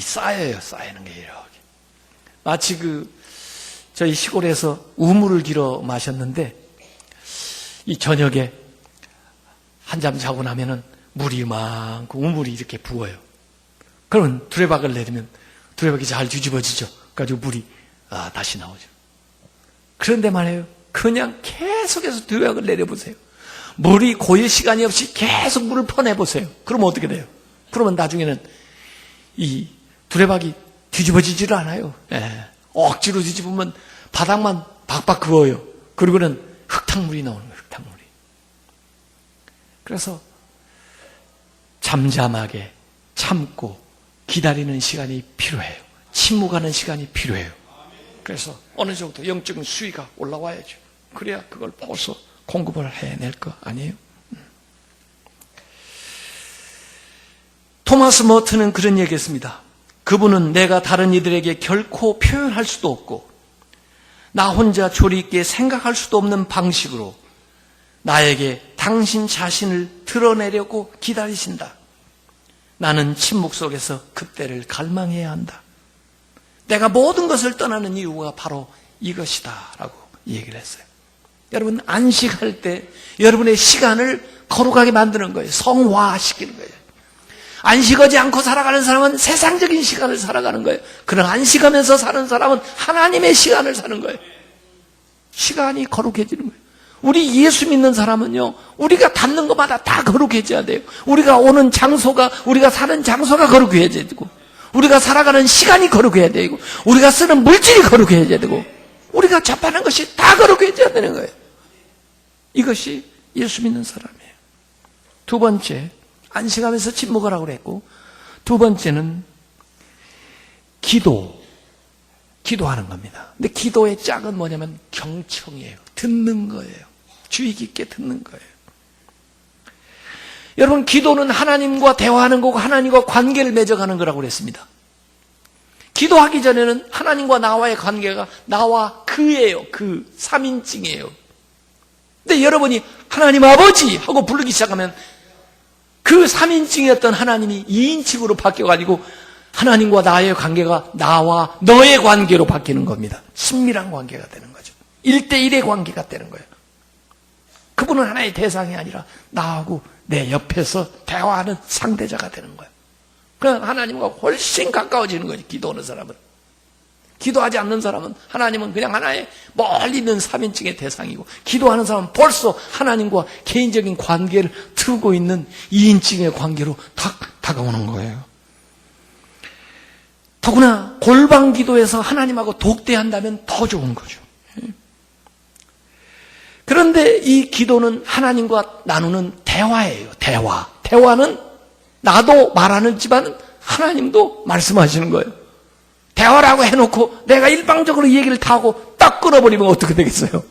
Speaker 1: 쌓이는 게 이렇게. 마치 저희 시골에서 우물을 길어 마셨는데, 이 저녁에 한잠 자고 나면은 물이 많고 우물이 이렇게 부어요. 그러면 두레박을 내리면 두레박이 잘 뒤집어지죠. 그래가지고 물이 다시 나오죠. 그런데 말이에요, 그냥 계속해서 두레박을 내려보세요. 물이 고일 시간이 없이 계속 물을 퍼내보세요. 그러면 어떻게 돼요? 그러면 나중에는 이 두레박이 뒤집어지지를 않아요. 억지로 뒤집으면 바닥만 박박 그어요. 그리고는 흙탕물이 나오는 거예요. 흙탕물이. 그래서 잠잠하게 참고 기다리는 시간이 필요해요. 침묵하는 시간이 필요해요. 그래서 어느 정도 영적인 수위가 올라와야죠. 그래야 그걸 보고서 공급을 해낼 거 아니에요? 토마스 머튼은 그런 얘기했습니다. 그분은 내가 다른 이들에게 결코 표현할 수도 없고 나 혼자 조리 있게 생각할 수도 없는 방식으로 나에게 당신 자신을 드러내려고 기다리신다. 나는 침묵 속에서 그때를 갈망해야 한다. 내가 모든 것을 떠나는 이유가 바로 이것이다 라고 얘기를 했어요. 여러분, 안식할 때 여러분의 시간을 거룩하게 만드는 거예요. 성화시키는 거예요. 안식하지 않고 살아가는 사람은 세상적인 시간을 살아가는 거예요. 그러나 안식하면서 사는 사람은 하나님의 시간을 사는 거예요. 시간이 거룩해지는 거예요. 우리 예수 믿는 사람은요, 우리가 닿는 것마다 다 거룩해져야 돼요. 우리가 오는 장소가, 우리가 사는 장소가 거룩해져야 되고, 우리가 살아가는 시간이 거룩해야 되고, 우리가 쓰는 물질이 거룩해야 되고, 우리가 접하는 것이 다 거룩해져야 되는 거예요. 이것이 예수 믿는 사람이에요. 두 번째, 안식하면서 침묵을 하고 그랬고, 두 번째는 기도하는 겁니다. 근데 기도의 짝은 뭐냐면 경청이에요. 듣는 거예요. 주의 깊게 듣는 거예요. 여러분, 기도는 하나님과 대화하는 거고 하나님과 관계를 맺어가는 거라고 그랬습니다. 기도하기 전에는 하나님과 나와의 관계가 나와 그예요. 그 3인칭이에요. 근데 여러분이 하나님 아버지 하고 부르기 시작하면 그 3인칭이었던 하나님이 2인칭으로 바뀌어가지고 하나님과 나의 관계가 나와 너의 관계로 바뀌는 겁니다. 친밀한 관계가 되는 거죠. 1대1의 관계가 되는 거예요. 그분은 하나의 대상이 아니라 나하고 내 옆에서 대화하는 상대자가 되는 거예요. 그럼 하나님과 훨씬 가까워지는 거죠. 기도하는 사람은. 기도하지 않는 사람은 하나님은 그냥 하나의 멀리 있는 3인칭의 대상이고, 기도하는 사람은 벌써 하나님과 개인적인 관계를 두고 있는 2인칭의 관계로 다가오는 거예요. 더구나 골방 기도에서 하나님하고 독대한다면 더 좋은 거죠. 그런데 이 기도는 하나님과 나누는 대화예요. 대화는 나도 말하는지만 하나님도 말씀하시는 거예요. 대화라고 해놓고 내가 일방적으로 이 얘기를 다 하고 딱 끊어버리면 어떻게 되겠어요?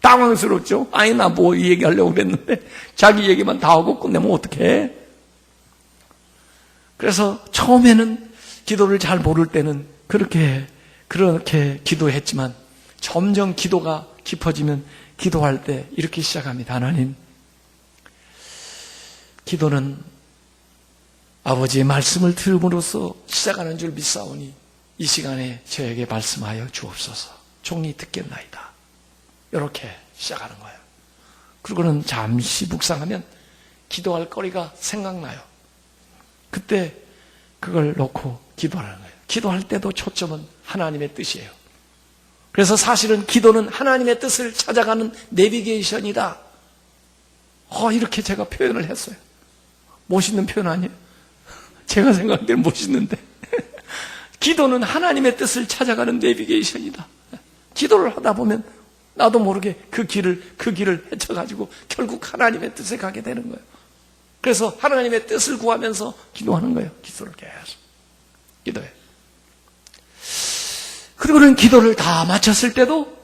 Speaker 1: 당황스럽죠? 아니, 나 뭐 이 얘기 하려고 그랬는데 자기 얘기만 다 하고 끝내면 어떡해? 그래서 처음에는 기도를 잘 모를 때는 그렇게 기도했지만 점점 기도가 깊어지면 기도할 때 이렇게 시작합니다. 하나님, 기도는 아버지의 말씀을 들음으로써 시작하는 줄 믿사오니 이 시간에 저에게 말씀하여 주옵소서.
Speaker 2: 종이 듣겠나이다. 이렇게 시작하는 거예요. 그리고는 잠시 묵상하면 기도할 거리가 생각나요. 그때 그걸 놓고 기도하는 거예요. 기도할 때도 초점은 하나님의 뜻이에요. 그래서 사실은 기도는 하나님의 뜻을 찾아가는 내비게이션이다. 이렇게 제가 표현을 했어요. 멋있는 표현 아니에요? 제가 생각할 때는 멋있는데. 기도는 하나님의 뜻을 찾아가는 내비게이션이다. 기도를 하다 보면 나도 모르게 그 길을 헤쳐가지고 결국 하나님의 뜻에 가게 되는 거예요. 그래서 하나님의 뜻을 구하면서 기도하는 거예요. 기도를 계속. 기도해. 그리고는 기도를 다 마쳤을 때도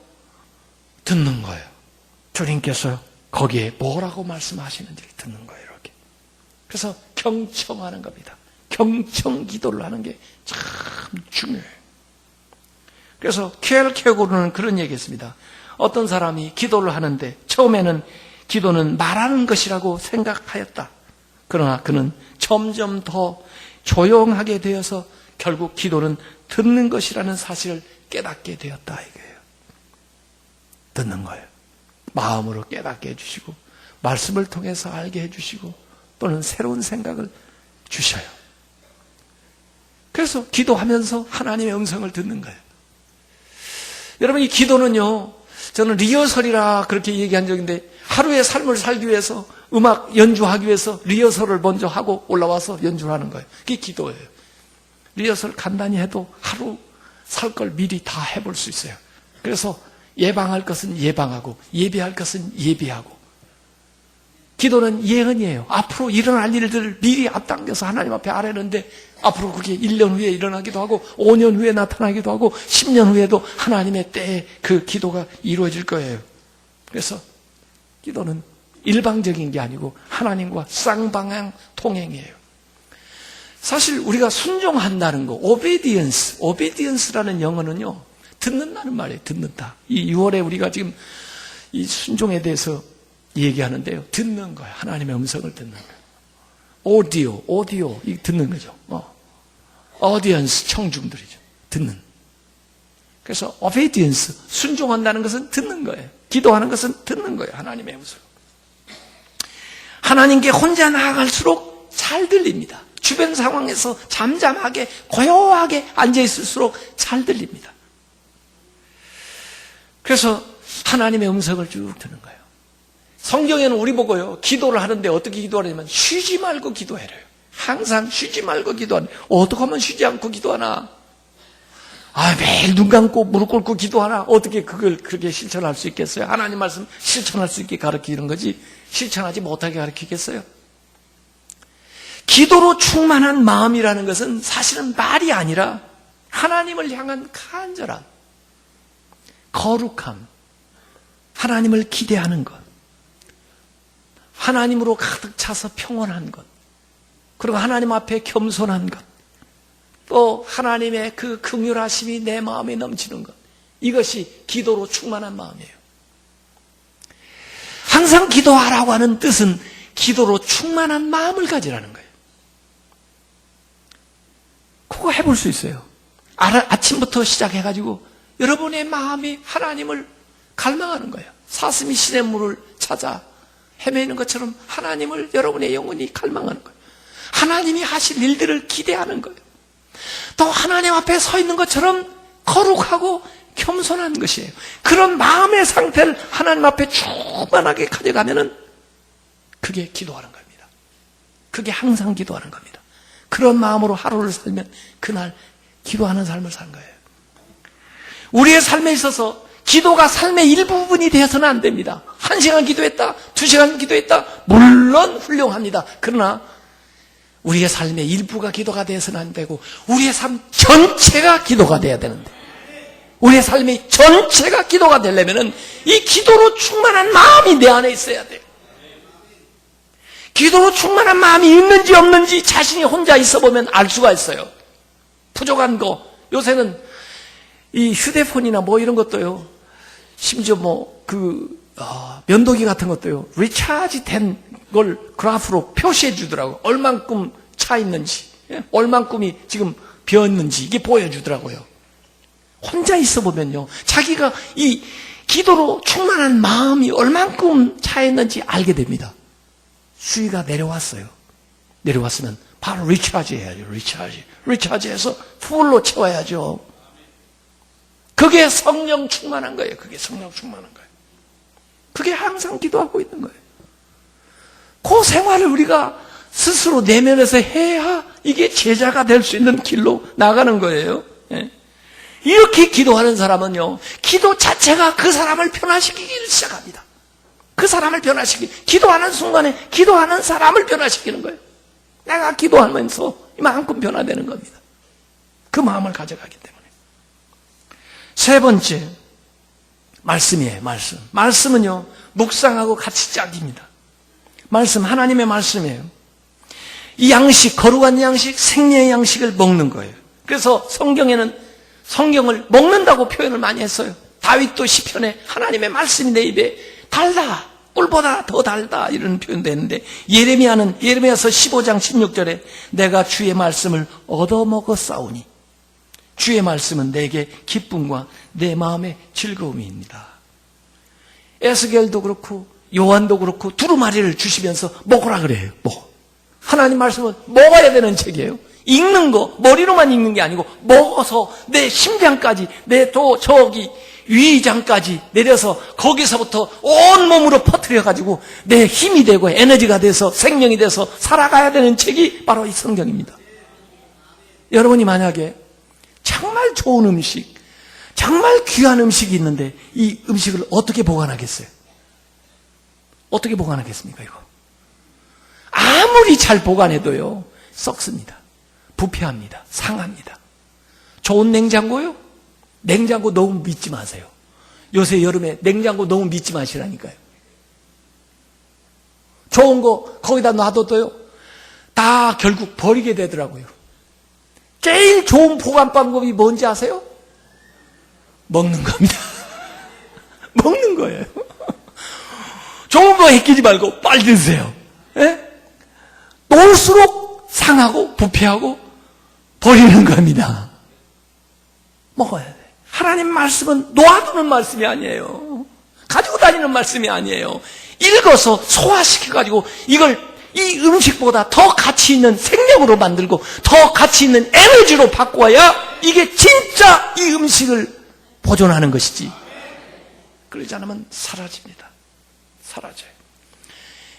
Speaker 2: 듣는 거예요. 주님께서 거기에 뭐라고 말씀하시는지를 듣는 거예요. 이렇게. 그래서 경청하는 겁니다. 경청 기도를 하는 게 참 중요해요. 그래서 켈케고르는 그런 얘기했습니다. 어떤 사람이 기도를 하는데 처음에는 기도는 말하는 것이라고 생각하였다. 그러나 그는 점점 더 조용하게 되어서 결국 기도는 듣는 것이라는 사실을 깨닫게 되었다 이거예요. 듣는 거예요. 마음으로 깨닫게 해주시고 말씀을 통해서 알게 해주시고 또는 새로운 생각을 주셔요. 그래서 기도하면서 하나님의 음성을 듣는 거예요. 여러분, 이 기도는요, 저는 리허설이라 그렇게 얘기한 적인데 하루의 삶을 살기 위해서 음악 연주하기 위해서 리허설을 먼저 하고 올라와서 연주를 하는 거예요. 그게 기도예요. 리허설 간단히 해도 하루 살 걸 미리 다 해볼 수 있어요. 그래서 예방할 것은 예방하고 예비할 것은 예비하고 기도는 예언이에요. 앞으로 일어날 일들을 미리 앞당겨서 하나님 앞에 아뢰는데 앞으로 그게 1년 후에 일어나기도 하고 5년 후에 나타나기도 하고 10년 후에도 하나님의 때에 그 기도가 이루어질 거예요. 그래서 기도는 일방적인 게 아니고 하나님과 쌍방향 통행이에요. 사실 우리가 순종한다는 거, obedience라는 영어는요, 듣는다는 말이에요. 듣는다. 이 6월에 우리가 지금 이 순종에 대해서 얘기하는데요. 듣는 거예요. 하나님의 음성을 듣는 거예요. 오디오, 이 듣는 거죠. audience, 청중들이죠. 듣는. 그래서 obedience, 순종한다는 것은 듣는 거예요. 기도하는 것은 듣는 거예요. 하나님의 음성. 하나님께 혼자 나아갈수록 잘 들립니다. 주변 상황에서 잠잠하게 고요하게 앉아있을수록 잘 들립니다. 그래서 하나님의 음성을 쭉 듣는 거예요. 성경에는 우리 보고요, 기도를 하는데 어떻게 기도하냐면 쉬지 말고 기도해래요. 항상 쉬지 말고 기도하는. 어떻게 하면 쉬지 않고 기도하나? 매일 눈 감고 무릎 꿇고 기도하나? 어떻게 그걸 그렇게 실천할 수 있겠어요? 하나님 말씀 실천할 수 있게 가르치는 거지 실천하지 못하게 가르치겠어요? 기도로 충만한 마음이라는 것은 사실은 말이 아니라 하나님을 향한 간절함, 거룩함, 하나님을 기대하는 것, 하나님으로 가득 차서 평온한 것, 그리고 하나님 앞에 겸손한 것, 또 하나님의 그 긍휼하심이 내 마음에 넘치는 것, 이것이 기도로 충만한 마음이에요. 항상 기도하라고 하는 뜻은 기도로 충만한 마음을 가지라는 거예요. 그거 해볼 수 있어요. 아침부터 시작해가지고 여러분의 마음이 하나님을 갈망하는 거예요. 사슴이 시냇물을 찾아 헤매는 것처럼 하나님을 여러분의 영혼이 갈망하는 거예요. 하나님이 하실 일들을 기대하는 거예요. 또 하나님 앞에 서 있는 것처럼 거룩하고 겸손한 것이에요. 그런 마음의 상태를 하나님 앞에 충만하게 가져가면은 그게 기도하는 겁니다. 그게 항상 기도하는 겁니다. 그런 마음으로 하루를 살면 그날 기도하는 삶을 산 거예요. 우리의 삶에 있어서 기도가 삶의 일부분이 되어서는 안 됩니다. 1시간 기도했다, 2시간 기도했다, 물론 훌륭합니다. 그러나 우리의 삶의 일부가 기도가 되어서는 안 되고 우리의 삶 전체가 기도가 돼야 되는데, 우리의 삶이 전체가 기도가 되려면 이 기도로 충만한 마음이 내 안에 있어야 돼요. 기도로 충만한 마음이 있는지 없는지 자신이 혼자 있어 보면 알 수가 있어요. 부족한 거, 요새는 이 휴대폰이나 뭐 이런 것도요, 심지어 면도기 같은 것도요, 리차지 된 걸 그래프로 표시해 주더라고요. 얼만큼 차 있는지, 얼만큼이 지금 비었는지 이게 보여주더라고요. 혼자 있어 보면요, 자기가 이 기도로 충만한 마음이 얼만큼 차있는지 알게 됩니다. 수위가 내려왔어요. 내려왔으면 바로 리차지 해야죠. 리차지해서 풀로 채워야죠. 그게 성령 충만한 거예요. 그게 성령 충만한 거예요. 그게 항상 기도하고 있는 거예요. 그 생활을 우리가 스스로 내면에서 해야 이게 제자가 될 수 있는 길로 나가는 거예요. 예. 이렇게 기도하는 사람은요, 기도 자체가 그 사람을 변화시키기를 시작합니다. 그 사람을 기도하는 순간에 기도하는 사람을 변화시키는 거예요. 내가 기도하면서 이만큼 변화되는 겁니다. 그 마음을 가져가기 때문에. 세 번째, 말씀이에요, 말씀. 말씀은요, 묵상하고 같이 짝입니다. 말씀, 하나님의 말씀이에요. 이 양식, 거룩한 양식, 생명의 양식을 먹는 거예요. 그래서 성경에는 성경을 먹는다고 표현을 많이 했어요. 다윗도 시편에 하나님의 말씀이 내 입에 달다, 꿀보다 더 달다, 이런 표현도 했는데, 예레미야서 15장 16절에 내가 주의 말씀을 얻어먹었사오니 주의 말씀은 내게 기쁨과 내 마음의 즐거움입니다. 에스겔도 그렇고 요한도 그렇고 두루마리를 주시면서 먹으라 그래요. 하나님 말씀은 먹어야 되는 책이에요. 읽는 거 머리로만 읽는 게 아니고 먹어서 내 심장까지, 내 위장까지 내려서 거기서부터 온몸으로 퍼뜨려가지고 내 힘이 되고 에너지가 돼서 생명이 돼서 살아가야 되는 책이 바로 이 성경입니다. 여러분이 만약에 정말 좋은 음식, 정말 귀한 음식이 있는데 이 음식을 어떻게 보관하겠어요? 어떻게 보관하겠습니까, 이거? 아무리 잘 보관해도요, 썩습니다. 부패합니다. 상합니다. 좋은 냉장고요? 냉장고 너무 믿지 마세요. 요새 여름에 냉장고 너무 믿지 마시라니까요. 좋은 거 거기다 놔둬도요, 다 결국 버리게 되더라고요. 제일 좋은 보관 방법이 뭔지 아세요? 먹는 겁니다. 먹는 거예요. 좋은 거 아끼지 말고 빨리 드세요. 예? 놓을수록 상하고 부패하고 버리는 겁니다. 먹어야 돼. 하나님 말씀은 놓아두는 말씀이 아니에요. 가지고 다니는 말씀이 아니에요. 읽어서 소화시켜가지고 이 음식보다 더 가치 있는 생명으로 만들고 더 가치 있는 에너지로 바꿔야 이게 진짜 이 음식을 보존하는 것이지. 그러지 않으면 사라집니다. 사라져요.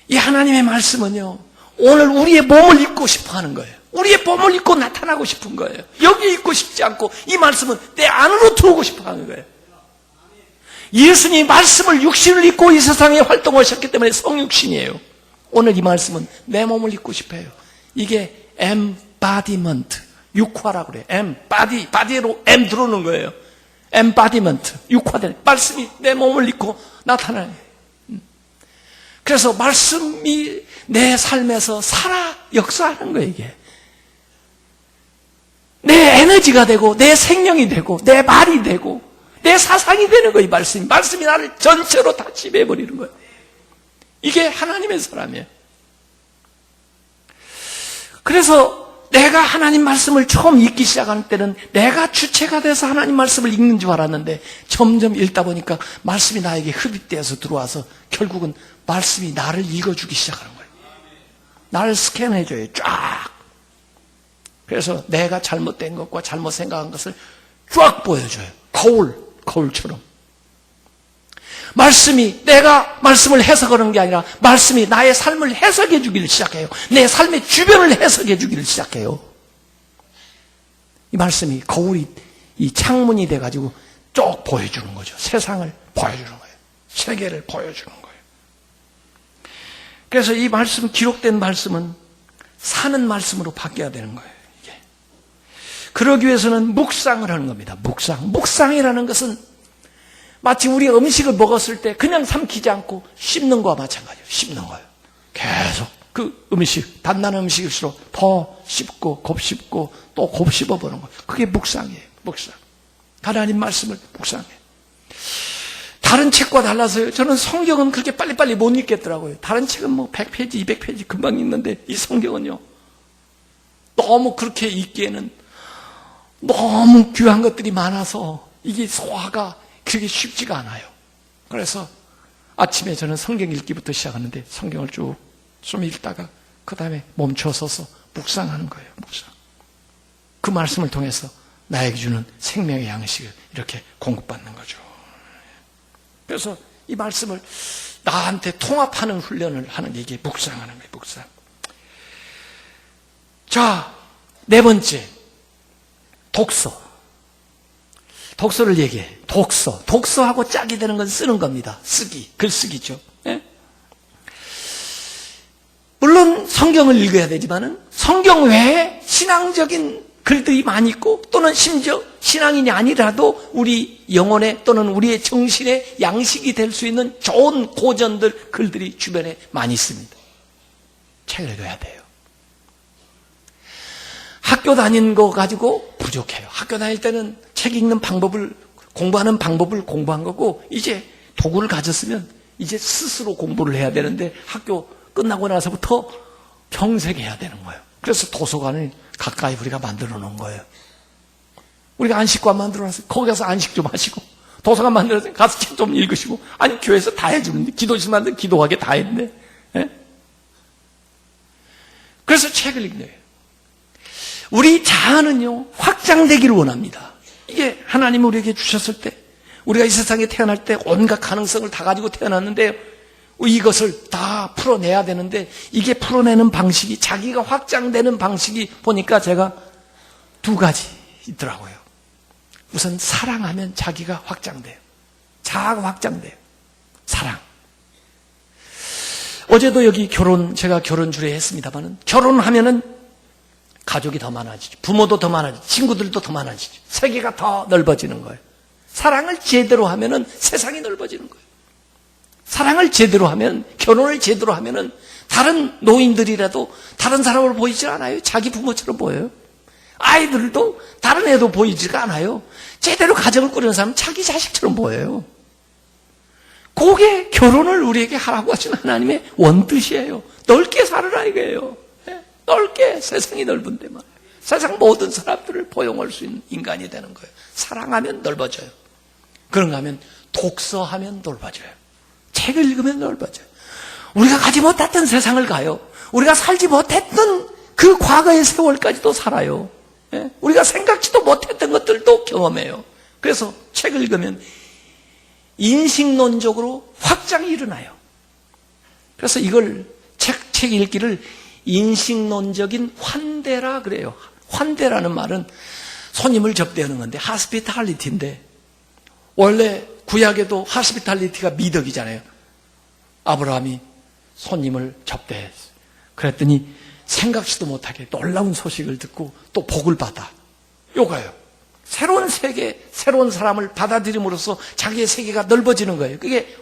Speaker 2: 이 하나님의 말씀은요, 오늘 우리의 몸을 입고 싶어 하는 거예요. 우리의 몸을 입고 나타나고 싶은 거예요. 여기 있고 싶지 않고 이 말씀은 내 안으로 들어오고 싶어 하는 거예요. 예수님이 말씀을 육신을 입고 이 세상에 활동하셨기 때문에 성육신이에요. 오늘 이 말씀은 내 몸을 입고 싶어요. 이게 embodiment, 육화라고 그래요. 바디로 M 들어오는 거예요. embodiment, 육화된 말씀이 내 몸을 입고 나타나요. 그래서 말씀이 내 삶에서 살아 역사하는 거예요, 이게. 내 에너지가 되고, 내 생명이 되고, 내 말이 되고, 내 사상이 되는 거예요, 이 말씀이. 말씀이 나를 전체로 다 지배해버리는 거예요. 이게 하나님의 사람이에요. 그래서 내가 하나님 말씀을 처음 읽기 시작할 때는 내가 주체가 돼서 하나님 말씀을 읽는 줄 알았는데 점점 읽다 보니까 말씀이 나에게 흡입되어서 들어와서 결국은 말씀이 나를 읽어주기 시작하는 거예요. 나를 스캔해줘요, 쫙. 그래서 내가 잘못된 것과 잘못 생각한 것을 쫙 보여줘요. 거울처럼. 말씀이 내가 말씀을 해석하는 게 아니라 말씀이 나의 삶을 해석해 주기를 시작해요. 내 삶의 주변을 해석해 주기를 시작해요. 이 말씀이 거울이 이 창문이 돼가지고 쭉 보여주는 거죠. 세상을 보여주는 거예요. 세계를 보여주는 거예요. 그래서 이 말씀, 기록된 말씀은 사는 말씀으로 바뀌어야 되는 거예요. 이게. 그러기 위해서는 묵상을 하는 겁니다. 묵상이라는 것은 마치 우리가 음식을 먹었을 때 그냥 삼키지 않고 씹는 거와 마찬가지예요. 씹는 거예요. 계속 그 음식, 단단한 음식일수록 더 씹고 곱씹고 또 곱씹어보는 거예요. 그게 묵상이에요. 묵상. 하나님 말씀을 묵상해요. 다른 책과 달라서요, 저는 성경은 그렇게 빨리빨리 못 읽겠더라고요. 다른 책은 뭐 100페이지, 200페이지 금방 읽는데 이 성경은요, 너무 그렇게 읽기에는 너무 귀한 것들이 많아서 이게 소화가 그렇게 쉽지가 않아요. 그래서 아침에 저는 성경 읽기부터 시작하는데 성경을 쭉 좀 읽다가 그 다음에 멈춰서서 묵상하는 거예요. 묵상. 그 말씀을 통해서 나에게 주는 생명의 양식을 이렇게 공급받는 거죠. 그래서 이 말씀을 나한테 통합하는 훈련을 하는 게 이게 묵상하는 거예요. 묵상. 자, 네 번째, 독서. 독서를 얘기해. 독서. 독서하고 짝이 되는 건 쓰는 겁니다. 쓰기. 글쓰기죠. 예? 물론 성경을 읽어야 되지만은 성경 외에 신앙적인 글들이 많이 있고 또는 심지어 신앙인이 아니라도 우리 영혼의 또는 우리의 정신의 양식이 될 수 있는 좋은 고전들, 글들이 주변에 많이 있습니다. 책을 읽어야 돼요. 학교 다닌 거 가지고 부족해요. 학교 다닐 때는 책 읽는 방법을, 공부하는 방법을 공부한 거고, 이제 도구를 가졌으면 이제 스스로 공부를 해야 되는데 학교 끝나고 나서부터 평생 해야 되는 거예요. 그래서 도서관을 가까이 우리가 만들어 놓은 거예요. 우리가 안식관 만들어 놨어요. 거기 가서 안식 좀 하시고, 도서관 만들어서 가서 책 좀 읽으시고, 아니 교회에서 다 해주는데, 기도실 만들어 기도하게 다 했는데, 예? 그래서 책을 읽네요. 우리 자아는요, 확장되기를 원합니다. 이게 하나님이 우리에게 주셨을 때, 우리가 이 세상에 태어날 때 온갖 가능성을 다 가지고 태어났는데, 이것을 다 풀어내야 되는데, 이게 풀어내는 방식이, 자기가 확장되는 방식이 보니까 제가 두 가지 있더라고요. 우선 사랑하면 자기가 확장돼요. 자아가 확장돼요. 사랑. 어제도 여기 제가 결혼 주례 했습니다만은, 결혼하면은 가족이 더 많아지죠. 부모도 더 많아지죠. 친구들도 더 많아지죠. 세계가 더 넓어지는 거예요. 사랑을 제대로 하면은 세상이 넓어지는 거예요. 사랑을 제대로 하면, 결혼을 제대로 하면은 다른 노인들이라도 다른 사람으로 보이질 않아요. 자기 부모처럼 보여요. 아이들도 다른 애도 보이지가 않아요. 제대로 가정을 꾸리는 사람은 자기 자식처럼 보여요. 그게 결혼을 우리에게 하라고 하신 하나님의 원뜻이에요. 넓게 살으라 이거예요. 넓게, 세상이 넓은데 말이에요. 세상 모든 사람들을 포용할 수 있는 인간이 되는 거예요. 사랑하면 넓어져요. 그런가 하면 독서하면 넓어져요. 책을 읽으면 넓어져요. 우리가 가지 못했던 세상을 가요. 우리가 살지 못했던 그 과거의 세월까지도 살아요. 예? 우리가 생각지도 못했던 것들도 경험해요. 그래서 책을 읽으면 인식론적으로 확장이 일어나요. 그래서 이걸 책 읽기를 인식론적인 환대라 그래요. 환대라는 말은 손님을 접대하는 건데, 하스피탈리티인데, 원래 구약에도 하스피탈리티가 미덕이잖아요. 아브라함이 손님을 접대했어요. 그랬더니 생각지도 못하게 놀라운 소식을 듣고 또 복을 받아. 요거예요. 새로운 세계, 새로운 사람을 받아들임으로써 자기의 세계가 넓어지는 거예요. 그게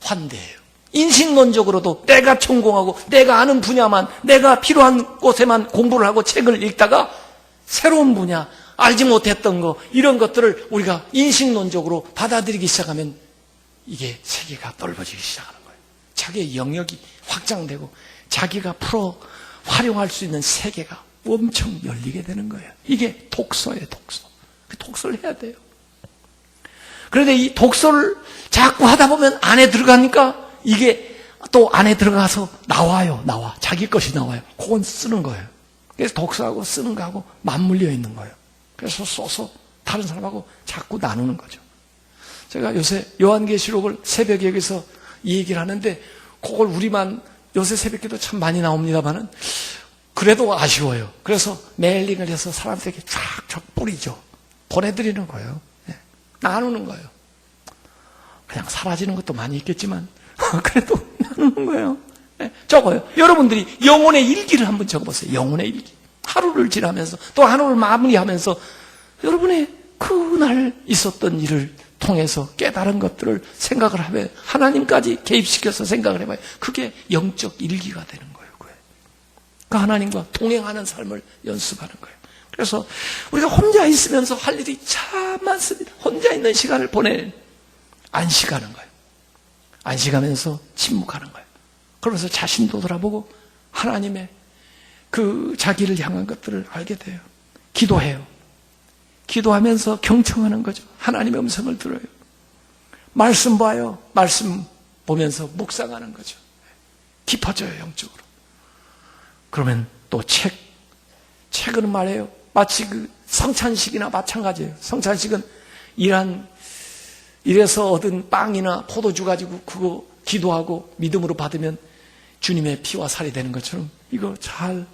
Speaker 2: 환대예요. 인식론적으로도 내가 전공하고 내가 아는 분야만, 내가 필요한 곳에만 공부를 하고 책을 읽다가 새로운 분야, 알지 못했던 거, 이런 것들을 우리가 인식론적으로 받아들이기 시작하면 이게 세계가 넓어지기 시작하는 거예요. 자기의 영역이 확장되고 자기가 활용할 수 있는 세계가 엄청 열리게 되는 거예요. 이게 독서예요, 독서. 그 독서를 해야 돼요. 그런데 이 독서를 자꾸 하다 보면 안에 들어가니까 이게 또 안에 들어가서 나와요. 자기 것이 나와요. 그건 쓰는 거예요. 그래서 독서하고 쓰는 거하고 맞물려 있는 거예요. 그래서 써서 다른 사람하고 자꾸 나누는 거죠. 제가 요새 요한계시록을 새벽에 여기서 이 얘기를 하는데, 그걸 우리만 요새 새벽에도 참 많이 나옵니다만은 그래도 아쉬워요. 그래서 메일링을 해서 사람들에게 쫙쫙 뿌리죠. 보내드리는 거예요. 나누는 거예요. 그냥 사라지는 것도 많이 있겠지만 그래도 나누는 거예요. 적어요. 여러분들이 영혼의 일기를 한번 적어보세요. 영혼의 일기. 하루를 지나면서 또 하루를 마무리하면서 여러분의 그날 있었던 일을 통해서 깨달은 것들을 생각을 하면, 하나님까지 개입시켜서 생각을 해봐요. 그게 영적 일기가 되는 거예요. 그 하나님과 동행하는 삶을 연습하는 거예요. 그래서 우리가 혼자 있으면서 할 일이 참 많습니다. 혼자 있는 시간을 안식하는 거예요. 안식하면서 침묵하는 거예요. 그러면서 자신도 돌아보고 하나님의 그 자기를 향한 것들을 알게 돼요. 기도해요. 기도하면서 경청하는 거죠. 하나님의 음성을 들어요. 말씀 봐요. 말씀 보면서 묵상하는 거죠. 깊어져요, 영적으로. 그러면 또 책은 말해요. 마치 그 성찬식이나 마찬가지예요. 성찬식은 일해서 얻은 빵이나 포도주 가지고 그거 기도하고 믿음으로 받으면 주님의 피와 살이 되는 것처럼 이거 잘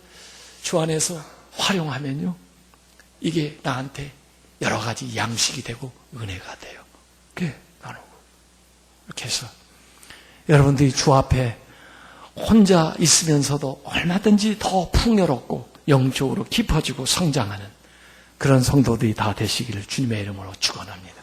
Speaker 2: 주안에서 활용하면요. 이게 나한테 여러 가지 양식이 되고 은혜가 돼요. 이렇게 나누고. 이렇게 해서 여러분들이 주 앞에 혼자 있으면서도 얼마든지 더 풍요롭고 영적으로 깊어지고 성장하는 그런 성도들이 다 되시기를 주님의 이름으로 축원합니다.